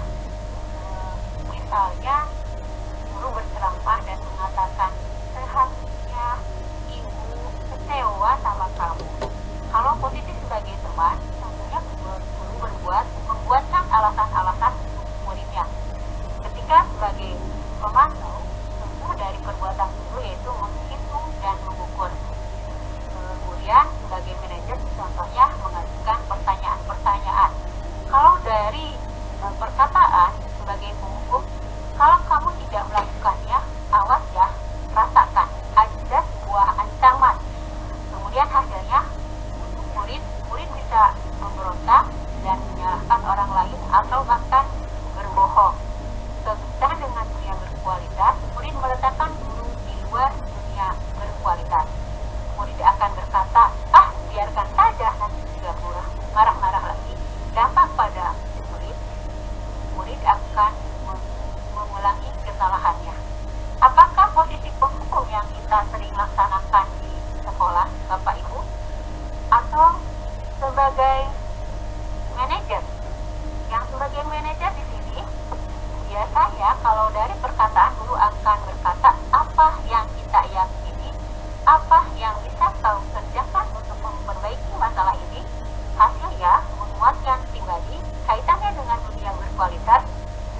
misalnya guru berceramah dan mengatakan seharusnya ibu kecewa sama kamu. Kalau posisi sebagai teman, tentunya guru membuatkan alasan-alasan untuk muridnya. Ketika sebagai pemantau, tentu dari perbuatan guru yaitu menghitung dan mengukur. Kemudian sebagai manajer contohnya mengajukan pertanyaan-pertanyaan. Kalau dari perkataan sebagai pengukur, kalau kamu tidak melakukannya, awas ya, rasakan ada sebuah ancaman. Kemudian hasilnya murid bisa memberontak dan menyalahkan orang lain atau bahkan berbohong. Sesudah dengan dunia berkualitas, murid meletakkan guru di luar dunia berkualitas. Murid akan berkata, biarkan saja, nanti juga marah-marah lagi. Dampak pada murid akan mengulangi kesalahannya. Apakah posisi penghukum yang kita sering laksanakan di sekolah, Bapak Ibu? Atau sebagai manajer? Yang sebagai manajer di sini, biasanya kalau dari perkataan guru akan berkata, apa yang kita yakini, apa yang bisa kau kerjakan untuk memperbaiki masalah ini. Hasilnya menguatkan pribadi, kaitannya dengan dunia berkualitas.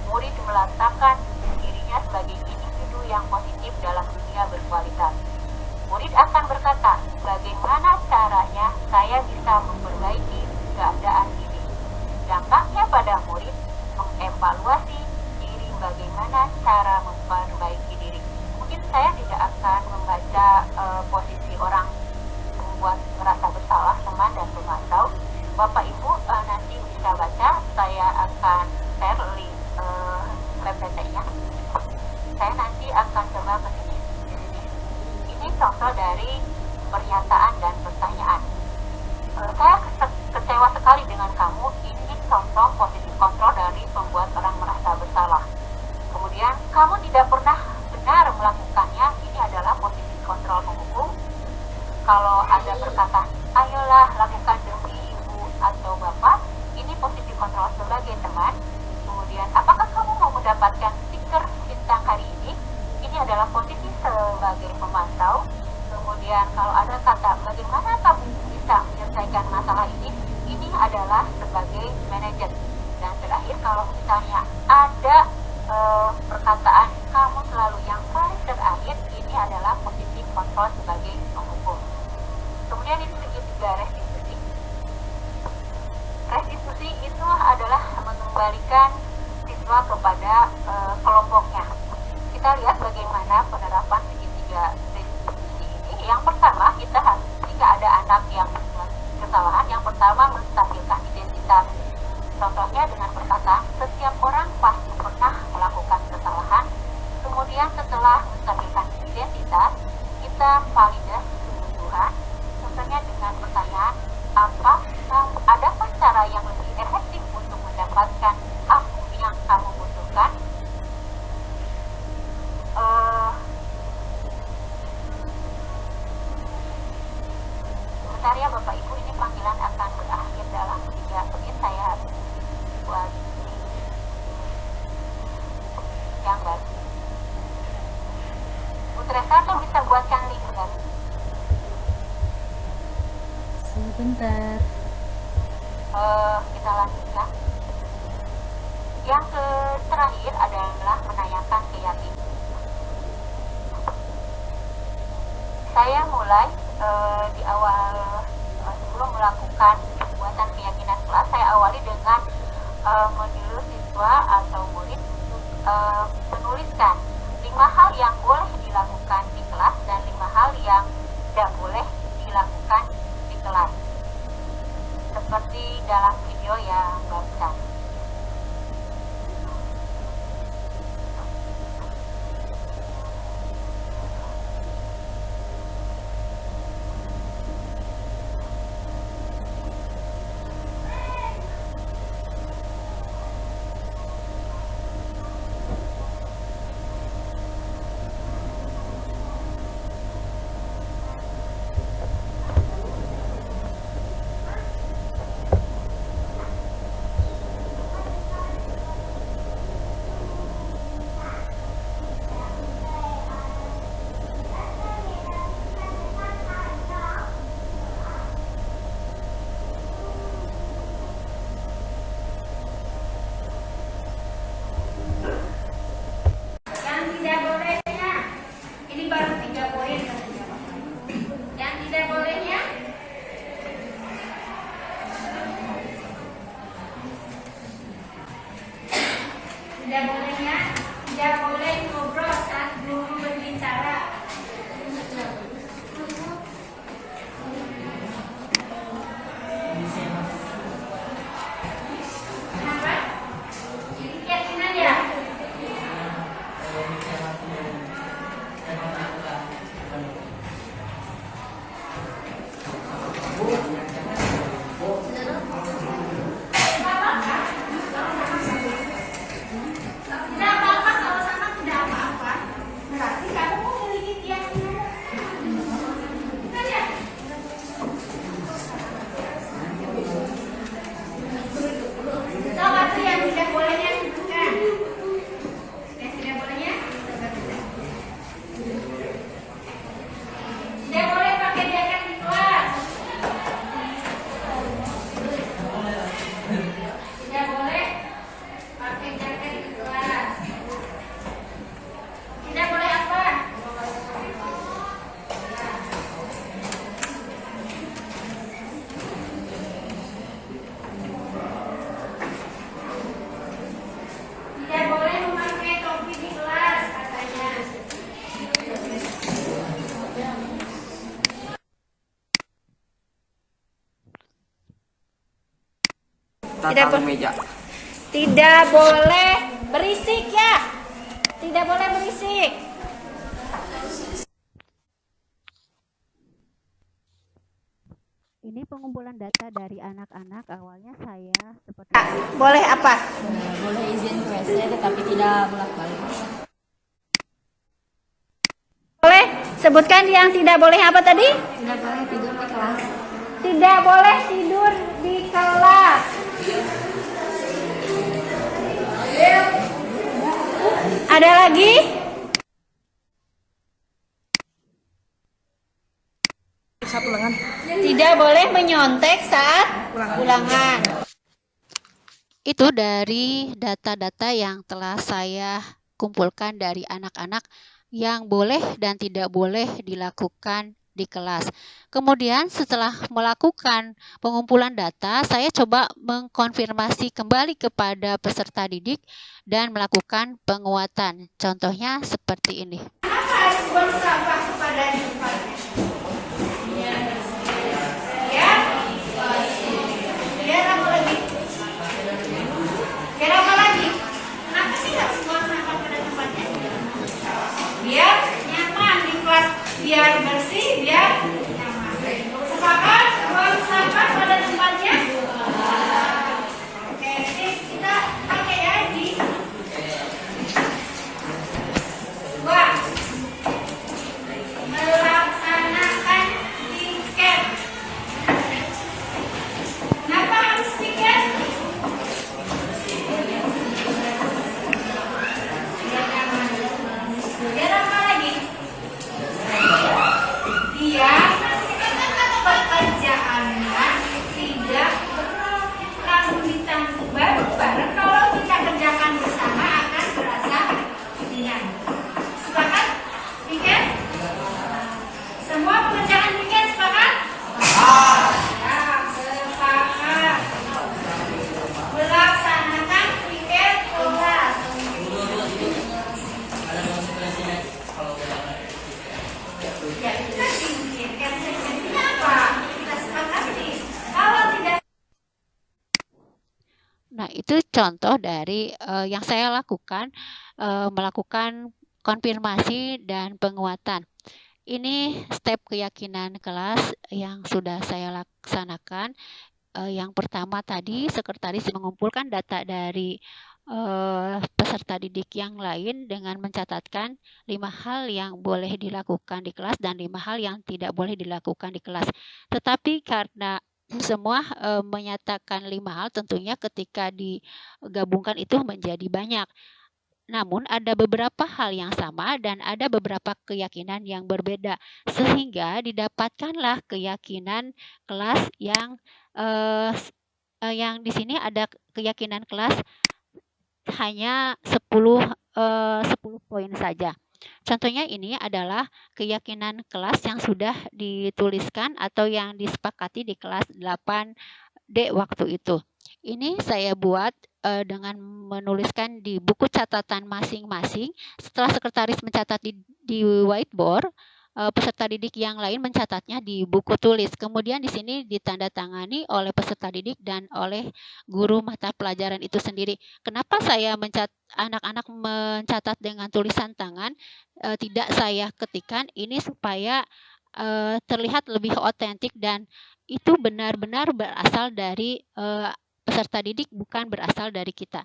Murid meletakkan dirinya sebagai individu yang positif dalam dunia berkualitas. Murid akan berkata, bagaimana caranya saya bisa memperbaiki keadaan ini. Dampaknya pada murid mengevaluasi diri, bagaimana cara memperbaiki diri. Mungkin saya tidak akan membaca posisi orang membuat merasa bersalah teman dan pemantau. Bapak Ibu nanti bisa baca, saya akan share link PPT-nya. Saya nanti akan coba ke sini. Ini contoh dari pernyataan dan pertanyaan. Saya kecewa sekali dengan kamu. Ini contoh posisi kontrol dari pembuat orang merasa bersalah. Kemudian kamu tidak pernah benar melakukannya. Ini adalah posisi kalau ada perkataan ayolah lakukan demi ibu atau bapak, ini positif kontrol sebagai teman. Kemudian apakah kamu mau mendapatkan stiker bintang hari ini adalah posisi sebagai pemantau. Kemudian kalau ada kata bagaimana kamu bisa menyelesaikan masalah ini adalah sebagai manajer. Dan terakhir kalau misalnya ada perkataan kamu selalu yang paling terakhir, ini adalah posisi kontrol sebagai penghukum. Kemudian ini segitiga restitusi. Restitusi itu adalah mengembalikan siswa kepada kelompoknya. Kita lihat bagaimana penerapan segitiga restitusi ini. Yang pertama, kita harus, jika ada anak yang membuat kesalahan, yang pertama menstabilkan identitas. Contohnya dengan perkataan, setiap orang pasti pernah melakukan kesalahan. Kemudian setelah menstabilkan identitas, kita validasi kebutuhan. Contohnya dengan pertanyaan, adakah cara yang lebih efektif untuk mendapatkan apa yang kamu butuhkan? Sebentar ya Bapak Ibu, ini panggilan akan berakhir dalam 3 menit. Saya harus buat yang baru. Bu Teresa tuh bisa buatkan link baru. Sebentar. Kita lanjutkan. Yang terakhir adalah menanyakan keyakinan. Saya mulai di awal sebelum melakukan pembuatan keyakinan kelas, saya awali dengan menyuruh siswa atau murid untuk menuliskan 5 hal yang boleh dilakukan di kelas dan 5 hal yang tidak boleh dilakukan di kelas, seperti dalam video yang barusan. Tidak boleh ngobrol saat guru berbicara. Kenapa? Ini keyakinan ya? Tidak boleh berisik ya. Tidak boleh berisik. Ini pengumpulan data dari anak-anak. Awalnya saya seperti Boleh apa? Boleh izin ke WC tetapi tidak bolak-balik. Boleh sebutkan yang tidak boleh apa tadi? Tidak boleh tidur di kelas. Tidak boleh tidur di kelas. Ada lagi? Tidak boleh menyontek saat ulangan. Itu dari data-data yang telah saya kumpulkan dari anak-anak yang boleh dan tidak boleh dilakukan di kelas. Kemudian setelah melakukan pengumpulan data, saya coba mengkonfirmasi kembali kepada peserta didik dan melakukan penguatan. Contohnya seperti ini. Kenapa harus buang sampah kepada tempatnya? Ya? Biar apa lagi? Biar apa lagi? Kenapa sih harus buang sampah pada tempatnya? Biar nyaman di kelas, biar bersih, biar nyaman. Sepakat buang sampah pada tempatnya? Oke, sip. Kita pakai ya di dua. Melaksanakan tiket. Kenapa harus tiket? Biar apa lagi? Dia pekerjaannya tidak langsung ditanggung bareng-bareng. Kalau kita kerjakan bersama akan terasa ringan. Sepakat? Tiket? Semua pekerjaan tiket sepakat? Ya, sepakat. Melaksanakan tiket kelas. Ya, itu tadi mungkin konsekuensinya apa? Kita sepakati. Kalau tidak Nah, itu contoh dari yang saya lakukan, melakukan konfirmasi dan penguatan. Ini step keyakinan kelas yang sudah saya laksanakan. Yang pertama tadi, sekretaris mengumpulkan data dari peserta didik yang lain dengan mencatatkan 5 hal yang boleh dilakukan di kelas dan 5 hal yang tidak boleh dilakukan di kelas. Tetapi karena semua menyatakan 5 hal, tentunya ketika digabungkan itu menjadi banyak. Namun ada beberapa hal yang sama dan ada beberapa keyakinan yang berbeda, sehingga didapatkanlah keyakinan kelas yang di sini ada keyakinan kelas hanya 10 poin saja. Contohnya ini adalah keyakinan kelas yang sudah dituliskan atau yang disepakati di kelas 8D waktu itu. Ini saya buat dengan menuliskan di buku catatan masing-masing. Setelah sekretaris mencatat di whiteboard, peserta didik yang lain mencatatnya di buku tulis. Kemudian di sini ditandatangani oleh peserta didik dan oleh guru mata pelajaran itu sendiri. Kenapa saya anak-anak mencatat dengan tulisan tangan, tidak saya ketikkan? Ini supaya terlihat lebih otentik dan itu benar-benar berasal dari peserta didik, bukan berasal dari kita.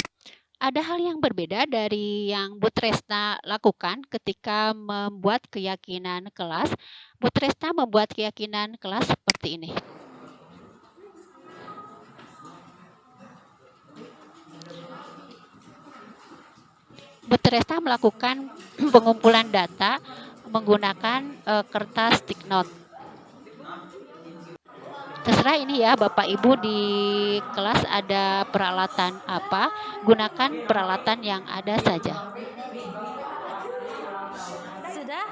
Ada hal yang berbeda dari yang Bu Tresna lakukan ketika membuat keyakinan kelas. Bu Tresna membuat keyakinan kelas seperti ini. Bu Tresna melakukan pengumpulan data menggunakan kertas stick note. Terserah ini ya Bapak Ibu, di kelas ada peralatan apa, gunakan peralatan yang ada saja. Sudah?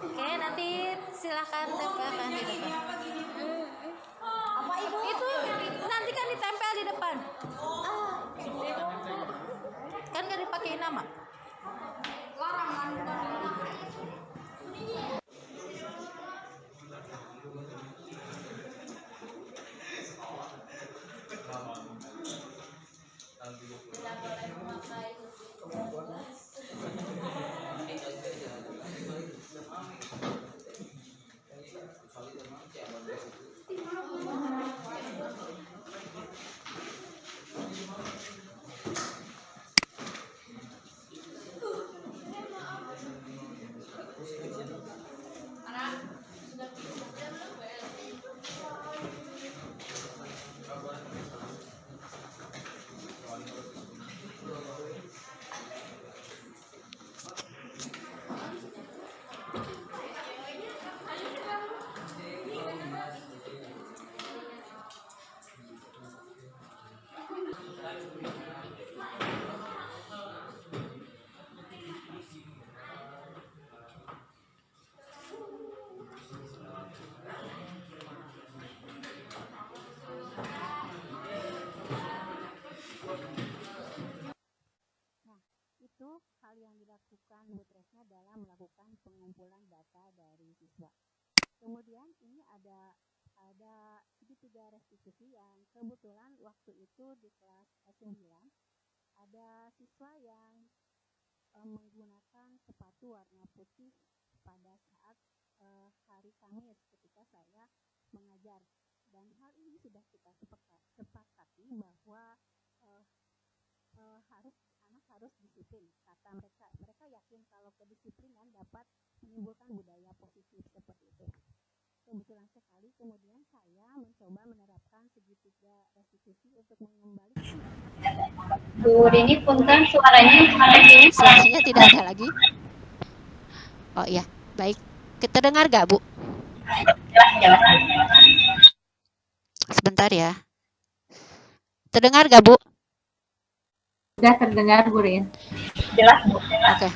Oke, nanti silakan tempelkan di depan. Apa Ibu? Itu nanti kan ditempel di depan. Kan gak dipakai nama. ada segitiga restitusi yang kebetulan waktu itu di kelas 9 ada siswa yang menggunakan sepatu warna putih pada saat hari Kamis ketika saya mengajar, dan hal ini sudah kita sepakati bahwa harus anak harus disiplin, kata mereka yakin kalau kedisiplinan dapat menimbulkan budaya positif seperti itu. Kebetulan sekali kemudian saya mencoba menerapkan segitiga restitusi untuk mengembalikan. Bu Deni, punten suaranya tidak ada lagi. Oh iya, baik. Kita dengar gak, Bu? jelas. Sebentar ya. Terdengar gak, Bu? Sudah terdengar, Bu Rin. Jelas, Bu. Oke.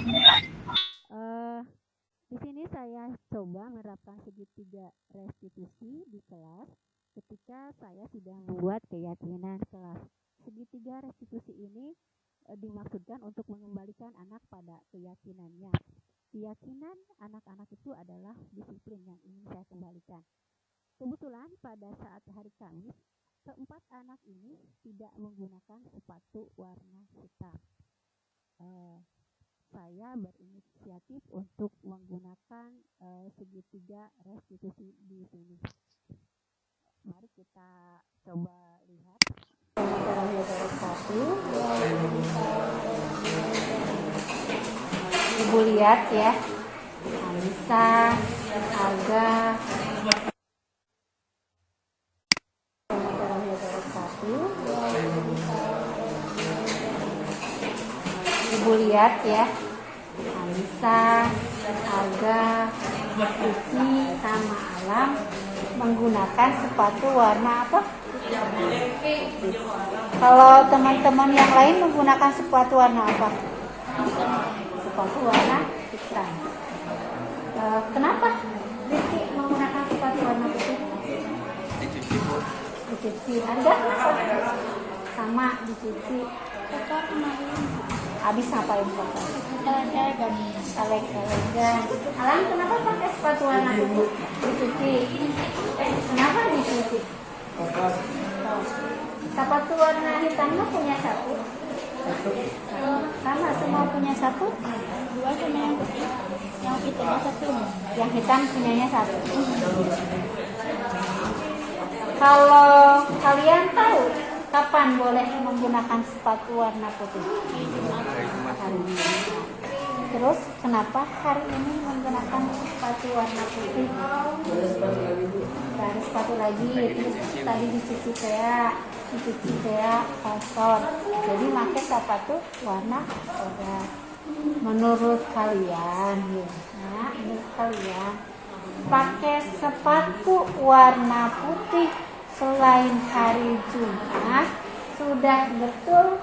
Di sini saya coba menerapkan segitiga restitusi di kelas ketika saya sudah membuat keyakinan kelas. Segitiga restitusi ini dimaksudkan untuk mengembalikan anak pada keyakinannya. Keyakinan anak-anak itu adalah disiplin yang ingin saya kembalikan. Kebetulan pada saat hari Kamis, keempat anak ini tidak menggunakan sepatu warna hitam. Saya berinisiatif untuk menggunakan segitiga restitusi di sini. Mari kita coba lihat. Ibu lihat ya, Alisa, Alga, Ibu lihat ya, Alisa, Alga, Rizky, sama Alam menggunakan sepatu warna apa? Kalau teman-teman yang lain menggunakan sepatu warna apa? Sepatu warna hitam. Kenapa Rizky menggunakan sepatu warna putih? Dicuci. Anda kenapa? Sama dicuci. Habis ngapain Kakak? Kaleng-kalengan. Alam kenapa pakai sepatu warna putih? Dicuci. Kenapa dicuci? Sepatu warna hitamnya punya satu. Sama semua punya satu. Dua punya yang putih. Yang hitamnya satu. Yang hitam punyanya satu. Kalau kalian tahu kapan boleh menggunakan sepatu warna putih? Hari ini. Terus kenapa hari ini menggunakan sepatu warna putih? Gak ada sepatu lagi. Terus tadi dicuci kayak kotor. Jadi pakai sepatu warna oranye. Menurut kalian, pakai sepatu warna putih selain hari Jumat sudah betul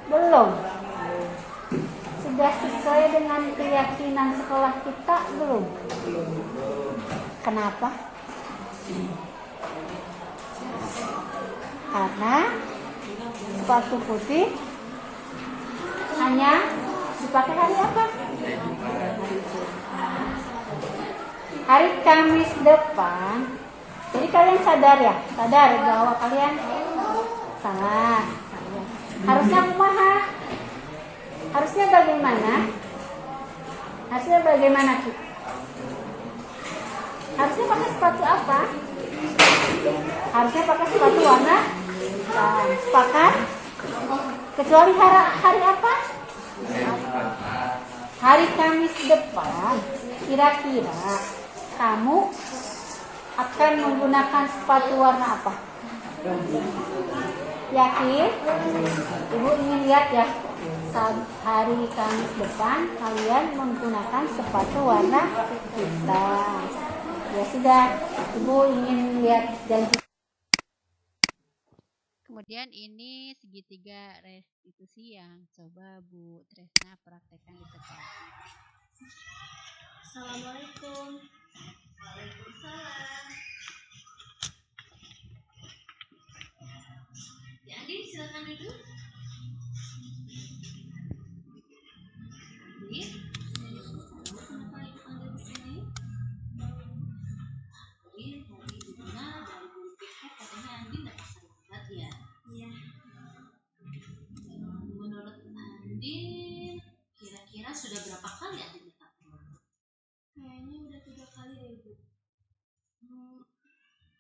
belum? Sudah sesuai dengan keyakinan sekolah kita belum? Kenapa? Karena sepatu putih hanya dipakai hari apa? Hari Kamis depan. Jadi kalian sadar bahwa kalian salah. Harusnya kumaha? Harusnya bagaimana? Ki? Harusnya pakai sepatu apa? Harusnya pakai sepatu warna hitam. Sepakat? Kecuali hari apa? Hari Kamis depan. Kira-kira kamu akan menggunakan sepatu warna apa? Yakin? Ibu ingin lihat ya, hari Kamis depan kalian menggunakan sepatu warna hitam. Ya sudah, Ibu ingin lihat janji. Kemudian ini segitiga restitusi yang coba Bu Tresna praktekkan di sekolah. Assalamualaikum. Waalaikumsalam. Jadi silakan duduk. Jadi, kenapa dipanggil di sini? Jadi, hari dimana dari guru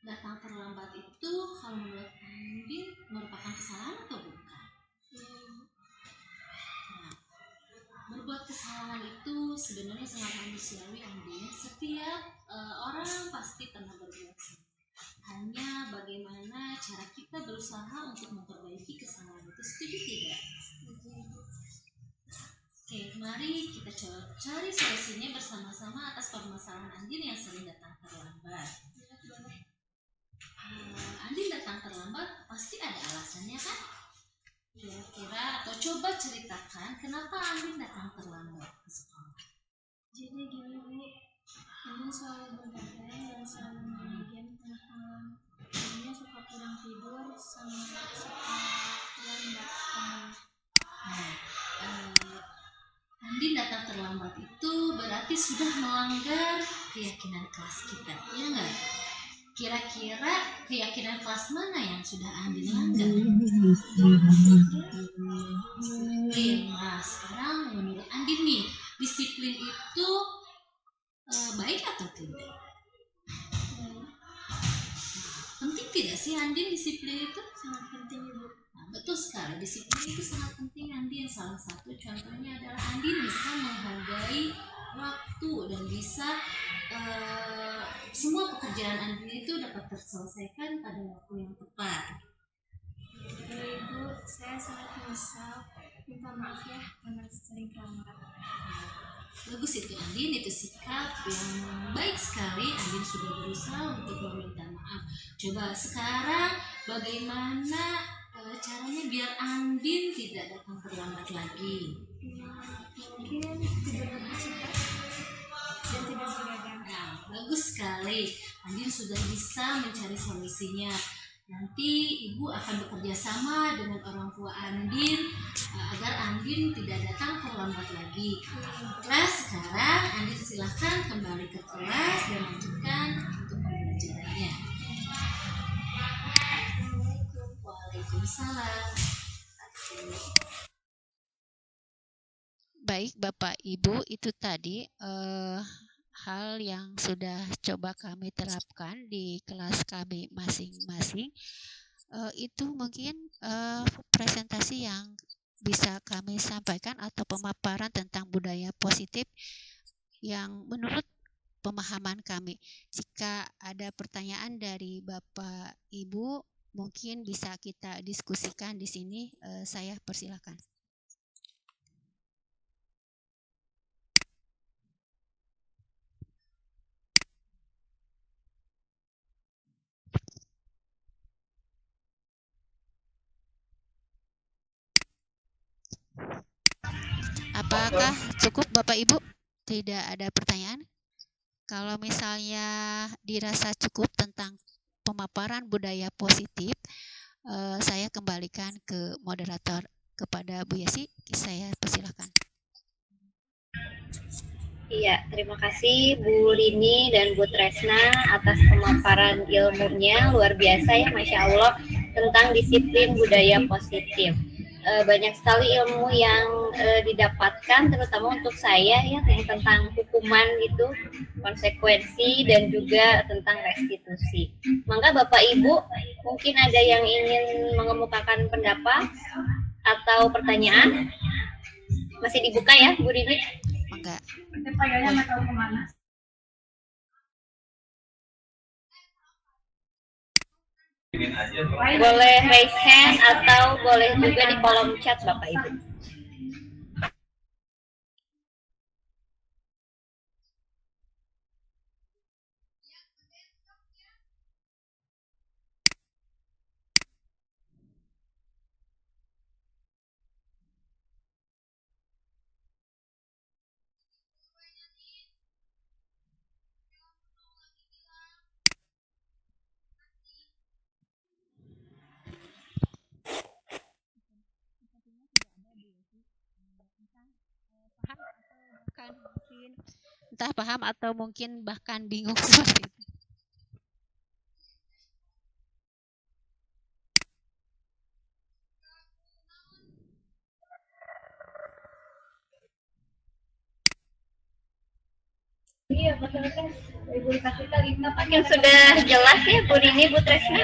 datang terlambat itu kalau menurut Andin merupakan kesalahan atau bukan? Nah, berbuat kesalahan itu sebenarnya sangat manusiawi, Andin. Setiap orang pasti pernah berbuat salah. Hanya bagaimana cara kita berusaha untuk memperbaiki kesalahan itu. Setuju tidak? Oke, mari kita coba cari solusinya bersama-sama atas permasalahan Andin yang sering datang terlambat. Andin datang terlambat pasti ada alasannya kan? Kira-kira atau coba ceritakan kenapa Andin datang terlambat ke sekolah. Jadi gini Bu, Andin selalu begadang dan selalu main game tengah malam. Andinnya suka kurang tidur sama suka lambat bangun. Andin datang terlambat itu berarti sudah melanggar keyakinan kelas kita, ya enggak? Kira-kira keyakinan kelas mana yang sudah Andin langgar? Disiplin. Nah, sekarang menurut Andin nih, disiplin itu baik atau tidak? Penting tidak sih Andin disiplin itu? Sangat penting Ibu. Nah, betul sekali, disiplin itu sangat penting Andin. Salah satu contohnya adalah Andin bisa menghargai waktu dan bisa semua pekerjaan Andin itu dapat terselesaikan pada waktu yang tepat. Ibu, saya sangat menyesal. Minta maaf ya karena sering terlambat. Bagus itu Andin, itu sikap yang baik sekali. Andin sudah berusaha untuk meminta maaf. Coba sekarang bagaimana caranya biar Andin tidak datang terlambat lagi? Mungkin tidur lebih cepat dan tidak begadang. Nah, bagus sekali. Andin sudah bisa mencari solusinya. Nanti Ibu akan bekerja sama dengan orang tua Andin agar Andin tidak datang terlambat lagi. Kelas sekarang Andin silahkan kembali ke kelas dan lanjutkan untuk pembelajarannya. Waalaikumsalam. Baik Bapak Ibu, itu tadi hal yang sudah coba kami terapkan di kelas kami masing-masing. Itu mungkin presentasi yang bisa kami sampaikan atau pemaparan tentang budaya positif yang menurut pemahaman kami. Jika ada pertanyaan dari Bapak Ibu, mungkin bisa kita diskusikan di sini. Saya persilakan. Apakah cukup Bapak Ibu? Tidak ada pertanyaan? Kalau misalnya dirasa cukup tentang pemaparan budaya positif, saya kembalikan ke moderator, kepada Bu Yesi. Saya persilakan. Iya, terima kasih Bu Rini dan Bu Tresna atas pemaparan ilmunya, luar biasa ya, Masya Allah, tentang disiplin budaya positif. Banyak sekali ilmu yang didapatkan, terutama untuk saya ya, yang tentang hukuman gitu, konsekuensi, dan juga tentang restitusi. Maka Bapak Ibu, mungkin ada yang ingin mengemukakan pendapat atau pertanyaan? Masih dibuka ya, Bu Rini? Enggak. Boleh raise hand atau boleh juga di kolom chat Bapak Ibu. Entah paham atau mungkin bahkan bingung seperti itu. Iya, betul kan. Mungkin sudah jelas ya Bu Rini, Bu Tresna.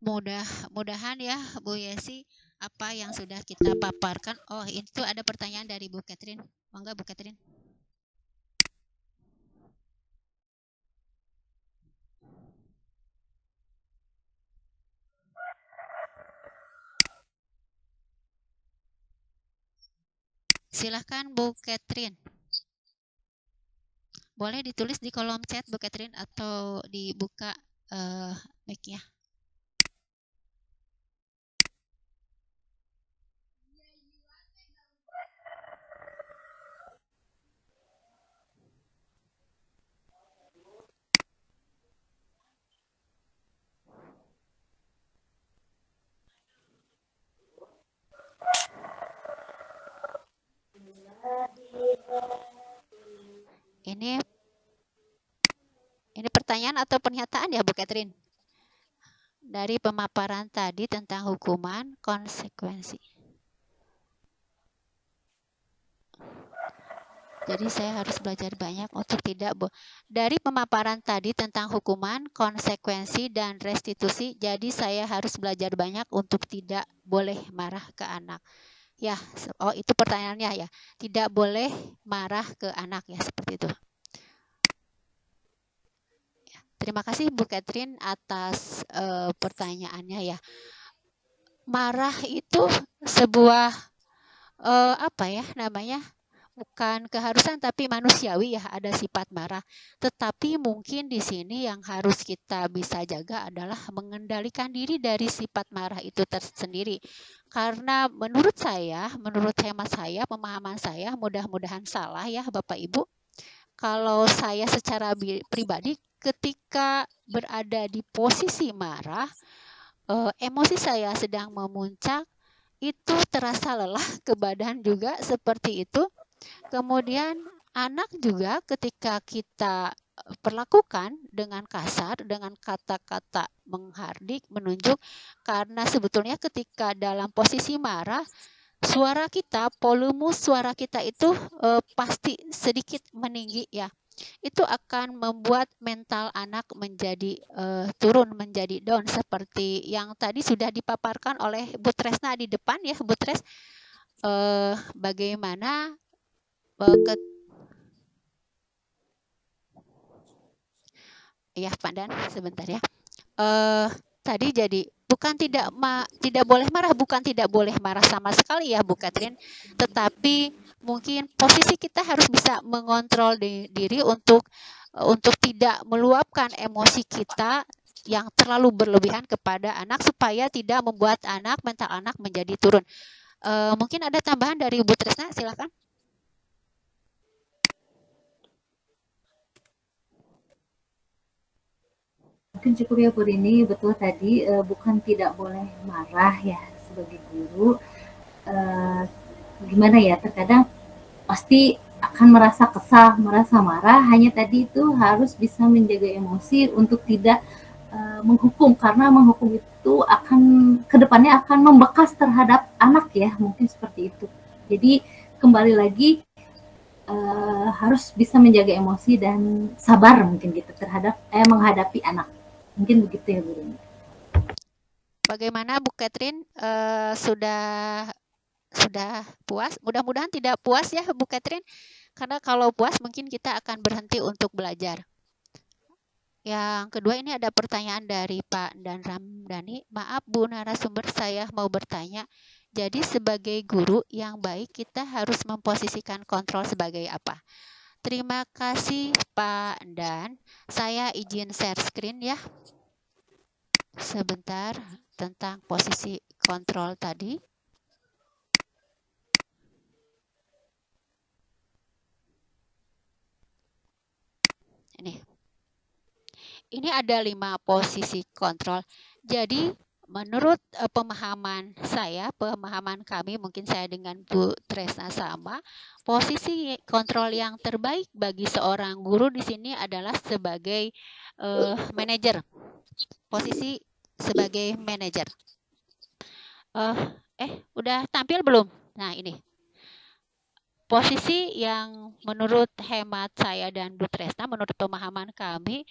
Mudah-mudahan ya Bu Yesi apa yang sudah kita paparkan. Oh, itu ada pertanyaan dari Bu Catherine. Monggo Bu Catherine. Silahkan Bu Catherine. Boleh ditulis di kolom chat Bu Catherine atau dibuka mic-nya. Ini pertanyaan atau pernyataan ya Bu Catherine? Dari pemaparan tadi tentang hukuman konsekuensi. Jadi saya harus belajar banyak untuk tidak dari pemaparan tadi tentang hukuman, konsekuensi, dan restitusi. Jadi saya harus belajar banyak untuk tidak boleh marah ke anak. Ya, oh itu pertanyaannya ya. Tidak boleh marah ke anak ya, seperti itu. Ya, terima kasih Bu Catherine atas pertanyaannya ya. Marah itu sebuah apa ya namanya? Bukan keharusan tapi manusiawi ya, ada sifat marah. Tetapi mungkin di sini yang harus kita bisa jaga adalah mengendalikan diri dari sifat marah itu tersendiri. Karena menurut hemat saya, pemahaman saya, mudah-mudahan salah ya Bapak Ibu. Kalau saya secara pribadi ketika berada di posisi marah, emosi saya sedang memuncak, itu terasa lelah ke badan juga seperti itu. Kemudian anak juga ketika kita perlakukan dengan kasar, dengan kata-kata menghardik, menunjuk, karena sebetulnya ketika dalam posisi marah, suara kita, volume suara kita itu pasti sedikit meninggi ya. Itu akan membuat mental anak menjadi turun, menjadi down seperti yang tadi sudah dipaparkan oleh Bu Tresna di depan ya, Bu Tres. Bagaimana ya Pak Dan sebentar ya. Tadi jadi bukan tidak boleh marah, bukan tidak boleh marah sama sekali ya Bu Catherine, tetapi mungkin posisi kita harus bisa mengontrol diri untuk tidak meluapkan emosi kita yang terlalu berlebihan kepada anak supaya tidak membuat mental anak menjadi turun. Mungkin ada tambahan dari Bu Tresna, silakan. Mungkin cukup ya Bu Rini, betul tadi bukan tidak boleh marah ya sebagai guru. Gimana ya, terkadang pasti akan merasa kesal, merasa marah, hanya tadi itu harus bisa menjaga emosi untuk tidak menghukum, karena menghukum itu akan kedepannya akan membekas terhadap anak ya, mungkin seperti itu. Jadi kembali lagi harus bisa menjaga emosi dan sabar mungkin gitu terhadap menghadapi anak. Mungkin begitu ya Bu Rini. Bagaimana Bu Catherine, sudah puas? Mudah-mudahan tidak puas ya Bu Catherine, karena kalau puas mungkin kita akan berhenti untuk belajar. Yang kedua, ini ada pertanyaan dari Pak Dan Ramdhani. Maaf Bu narasumber, saya mau bertanya. Jadi sebagai guru yang baik kita harus memposisikan kontrol sebagai apa? Terima kasih Pak Dan. Saya izin share screen ya. Sebentar tentang posisi kontrol tadi. Ini ada 5 posisi kontrol. Jadi menurut pemahaman kami, mungkin saya dengan Bu Tresna sama, posisi kontrol yang terbaik bagi seorang guru di sini adalah sebagai manajer. Posisi sebagai manajer. Udah tampil belum? Nah, ini. posisi yang menurut hemat saya dan Bu Tresna, menurut pemahaman kami,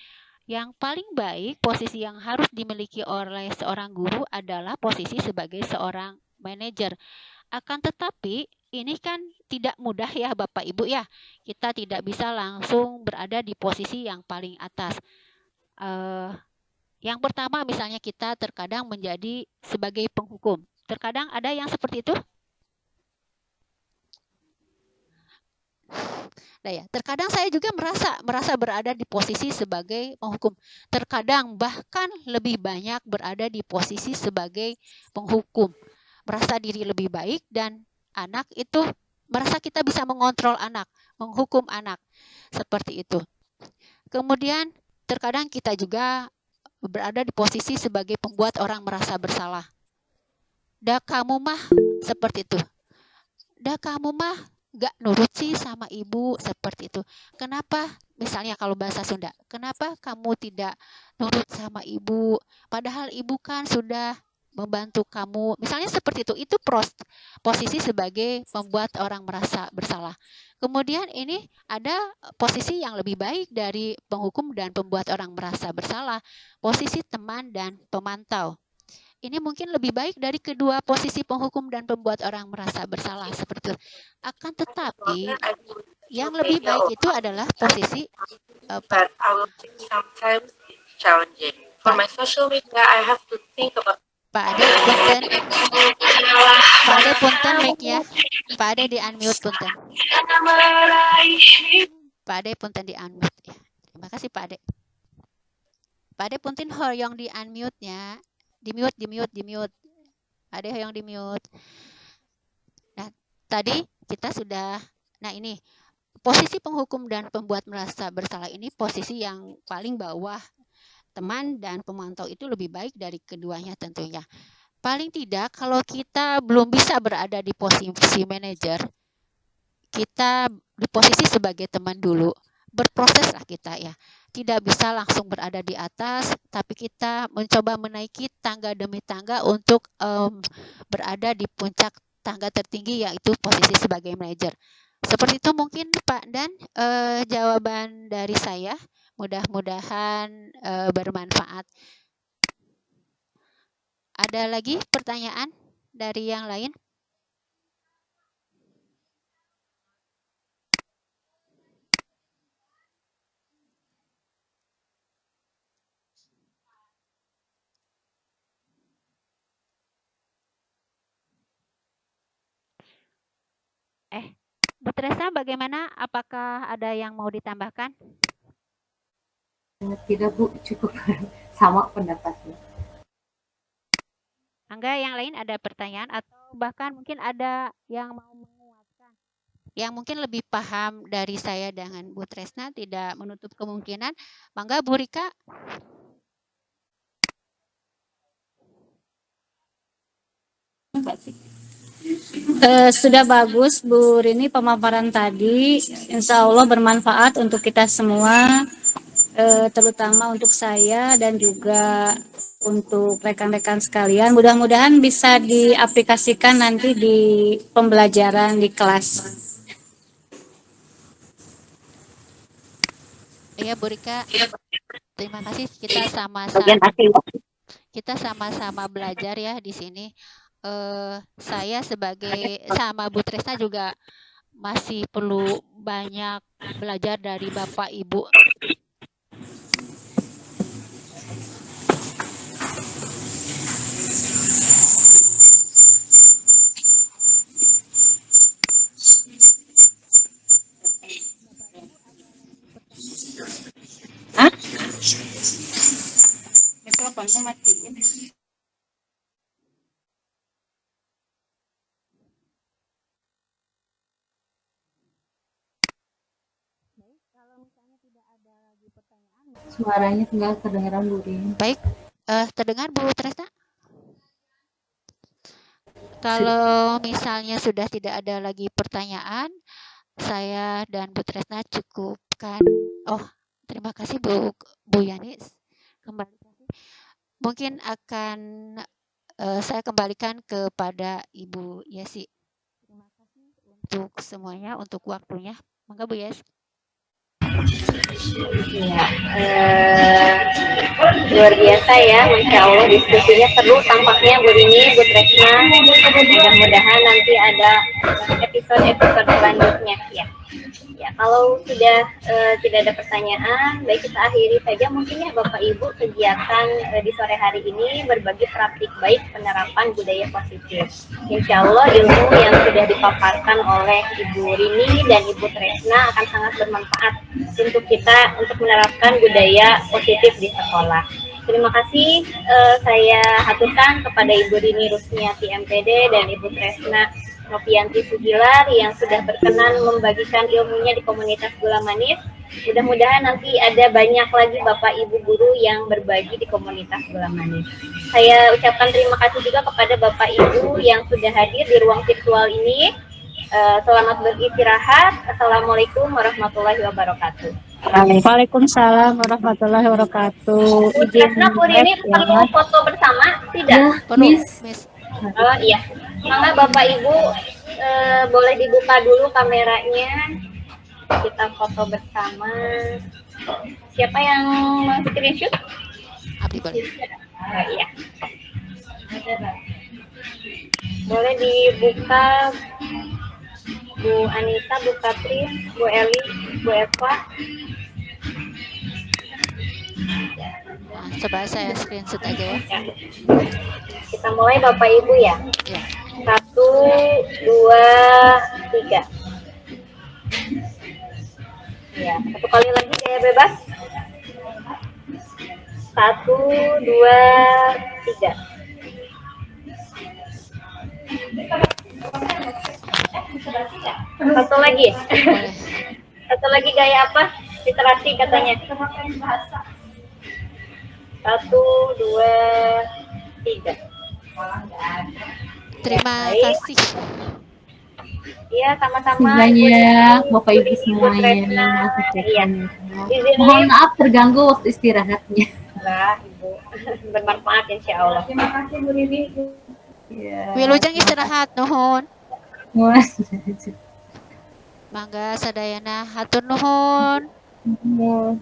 yang paling baik, posisi yang harus dimiliki oleh seorang guru adalah posisi sebagai seorang manajer. Akan tetapi, ini kan tidak mudah ya Bapak Ibu ya. Kita tidak bisa langsung berada di posisi yang paling atas. Yang pertama misalnya kita terkadang menjadi sebagai penghukum. Terkadang ada yang seperti itu. Nah ya, terkadang saya juga merasa berada di posisi sebagai penghukum. Terkadang bahkan lebih banyak berada di posisi sebagai penghukum. Merasa diri lebih baik dan anak itu merasa kita bisa mengontrol anak, menghukum anak. Seperti itu. Kemudian terkadang kita juga berada di posisi sebagai pembuat orang merasa bersalah. Dah kamu mah seperti itu. Dah kamu mah gak nurut sih sama ibu, seperti itu. Kenapa? Misalnya kalau bahasa Sunda, kenapa kamu tidak nurut sama ibu? Padahal ibu kan sudah membantu kamu. Misalnya seperti itu. Itu posisi sebagai membuat orang merasa bersalah. Kemudian ini ada posisi yang lebih baik dari penghukum dan pembuat orang merasa bersalah. Posisi teman dan pemantau. Ini mungkin lebih baik dari kedua posisi penghukum dan pembuat orang merasa bersalah seperti itu. Akan tetapi yang lebih baik itu adalah posisi But I will think sometimes it's challenging. For my social media, I have to think about Pak Ade punten. Pak Ade punten mic-nya. Pak Ade di unmute punten. Pak Ade punten di unmute ya. Terima kasih Pak Ade. Pak Ade punten hoyong di unmute-nya. Di mute. Ada yang di mute. Nah, tadi kita sudah, nah ini posisi penghukum dan pembuat merasa bersalah ini posisi yang paling bawah. Teman dan pemantau itu lebih baik dari keduanya tentunya. Paling tidak kalau kita belum bisa berada di posisi manajer, kita di posisi sebagai teman dulu. Berproseslah kita ya. Tidak bisa langsung berada di atas, tapi kita mencoba menaiki tangga demi tangga untuk berada di puncak tangga tertinggi, yaitu posisi sebagai manajer. Seperti itu mungkin Pak dan jawaban dari saya. Mudah-mudahan bermanfaat. Ada lagi pertanyaan dari yang lain? Bu Tresna bagaimana? Apakah ada yang mau ditambahkan? Tidak Bu, cukup sama pendapatnya. Angga, yang lain ada pertanyaan atau bahkan mungkin ada yang mau menguatkan? Yang mungkin lebih paham dari saya dengan Bu Tresna, tidak menutup kemungkinan. Mangga Bu Rika. Sudah bagus Bu Rini pemaparan tadi, insya Allah bermanfaat untuk kita semua, terutama untuk saya dan juga untuk rekan-rekan sekalian. Mudah-mudahan bisa diaplikasikan nanti di pembelajaran di kelas. Iya Bu Rika, terima kasih. Kita sama-sama belajar ya di sini. Saya sebagai sama Bu Tresna juga masih perlu banyak belajar dari Bapak Ibu. Teleponnya matiin. Suaranya tinggal kedengaran Bu Rini. Baik, terdengar Bu Tresna? Kalau misalnya sudah tidak ada lagi pertanyaan, saya dan Bu Tresna cukupkan. Oh, terima kasih Bu Yani. Kembali. Mungkin akan saya kembalikan kepada Ibu Yesi. Terima kasih untuk untuk semuanya, untuk waktunya. Mangga Bu Yes. Iya, luar biasa ya, Masya Allah diskusinya seru tampaknya Bu Rini, Bu Tresna. Mudah-mudahan nanti ada episode-episode selanjutnya ya. Ya, kalau sudah tidak ada pertanyaan, baik kita akhiri saja mungkin ya Bapak Ibu kegiatan di sore hari ini berbagi praktik baik penerapan budaya positif. Insya Allah ilmu yang sudah dipaparkan oleh Ibu Rini dan Ibu Tresna akan sangat bermanfaat untuk kita untuk menerapkan budaya positif di sekolah. Terima kasih saya haturkan kepada Ibu Rini Rusmiati MPD dan Ibu Tresna Novianti Sugilar yang sudah berkenan membagikan ilmunya di komunitas Gula Manis. Mudah-mudahan nanti ada banyak lagi Bapak Ibu guru yang berbagi di komunitas Gula Manis. Saya ucapkan terima kasih juga kepada Bapak Ibu yang sudah hadir di ruang virtual ini. Selamat beristirahat. Assalamualaikum warahmatullahi wabarakatuh. Waalaikumsalam warahmatullahi wabarakatuh. Bu Tresna, Bu Rini perlu foto bersama? Tidak? Miss. Oh iya, maka Bapak Ibu boleh dibuka dulu kameranya, kita foto bersama. Siapa yang mau screenshot? Abdi boleh. Oh, iya. Boleh dibuka Bu Anissa, Bu Katrin, Bu Eli, Bu Eva. Nah, coba saya screenshot aja ya. Kita mulai Bapak Ibu ya. Ya. 1, 2, 3. Ya, satu kali lagi gaya bebas. 1, 2, 3. Satu lagi. Satu lagi gaya apa? Literasi katanya. 1, 2, 3. Terima kasih. Iya, sama-sama. Semuanya, Bapak Ibu semuanya. Iya. Mohon maaf terganggu waktu istirahatnya. Nah, Ibu. Bermanfaat insya Allah. Terima kasih Bu Rini. Wilujeng istirahat nuhun. Mangga sadayana hatur nuhun. Ya.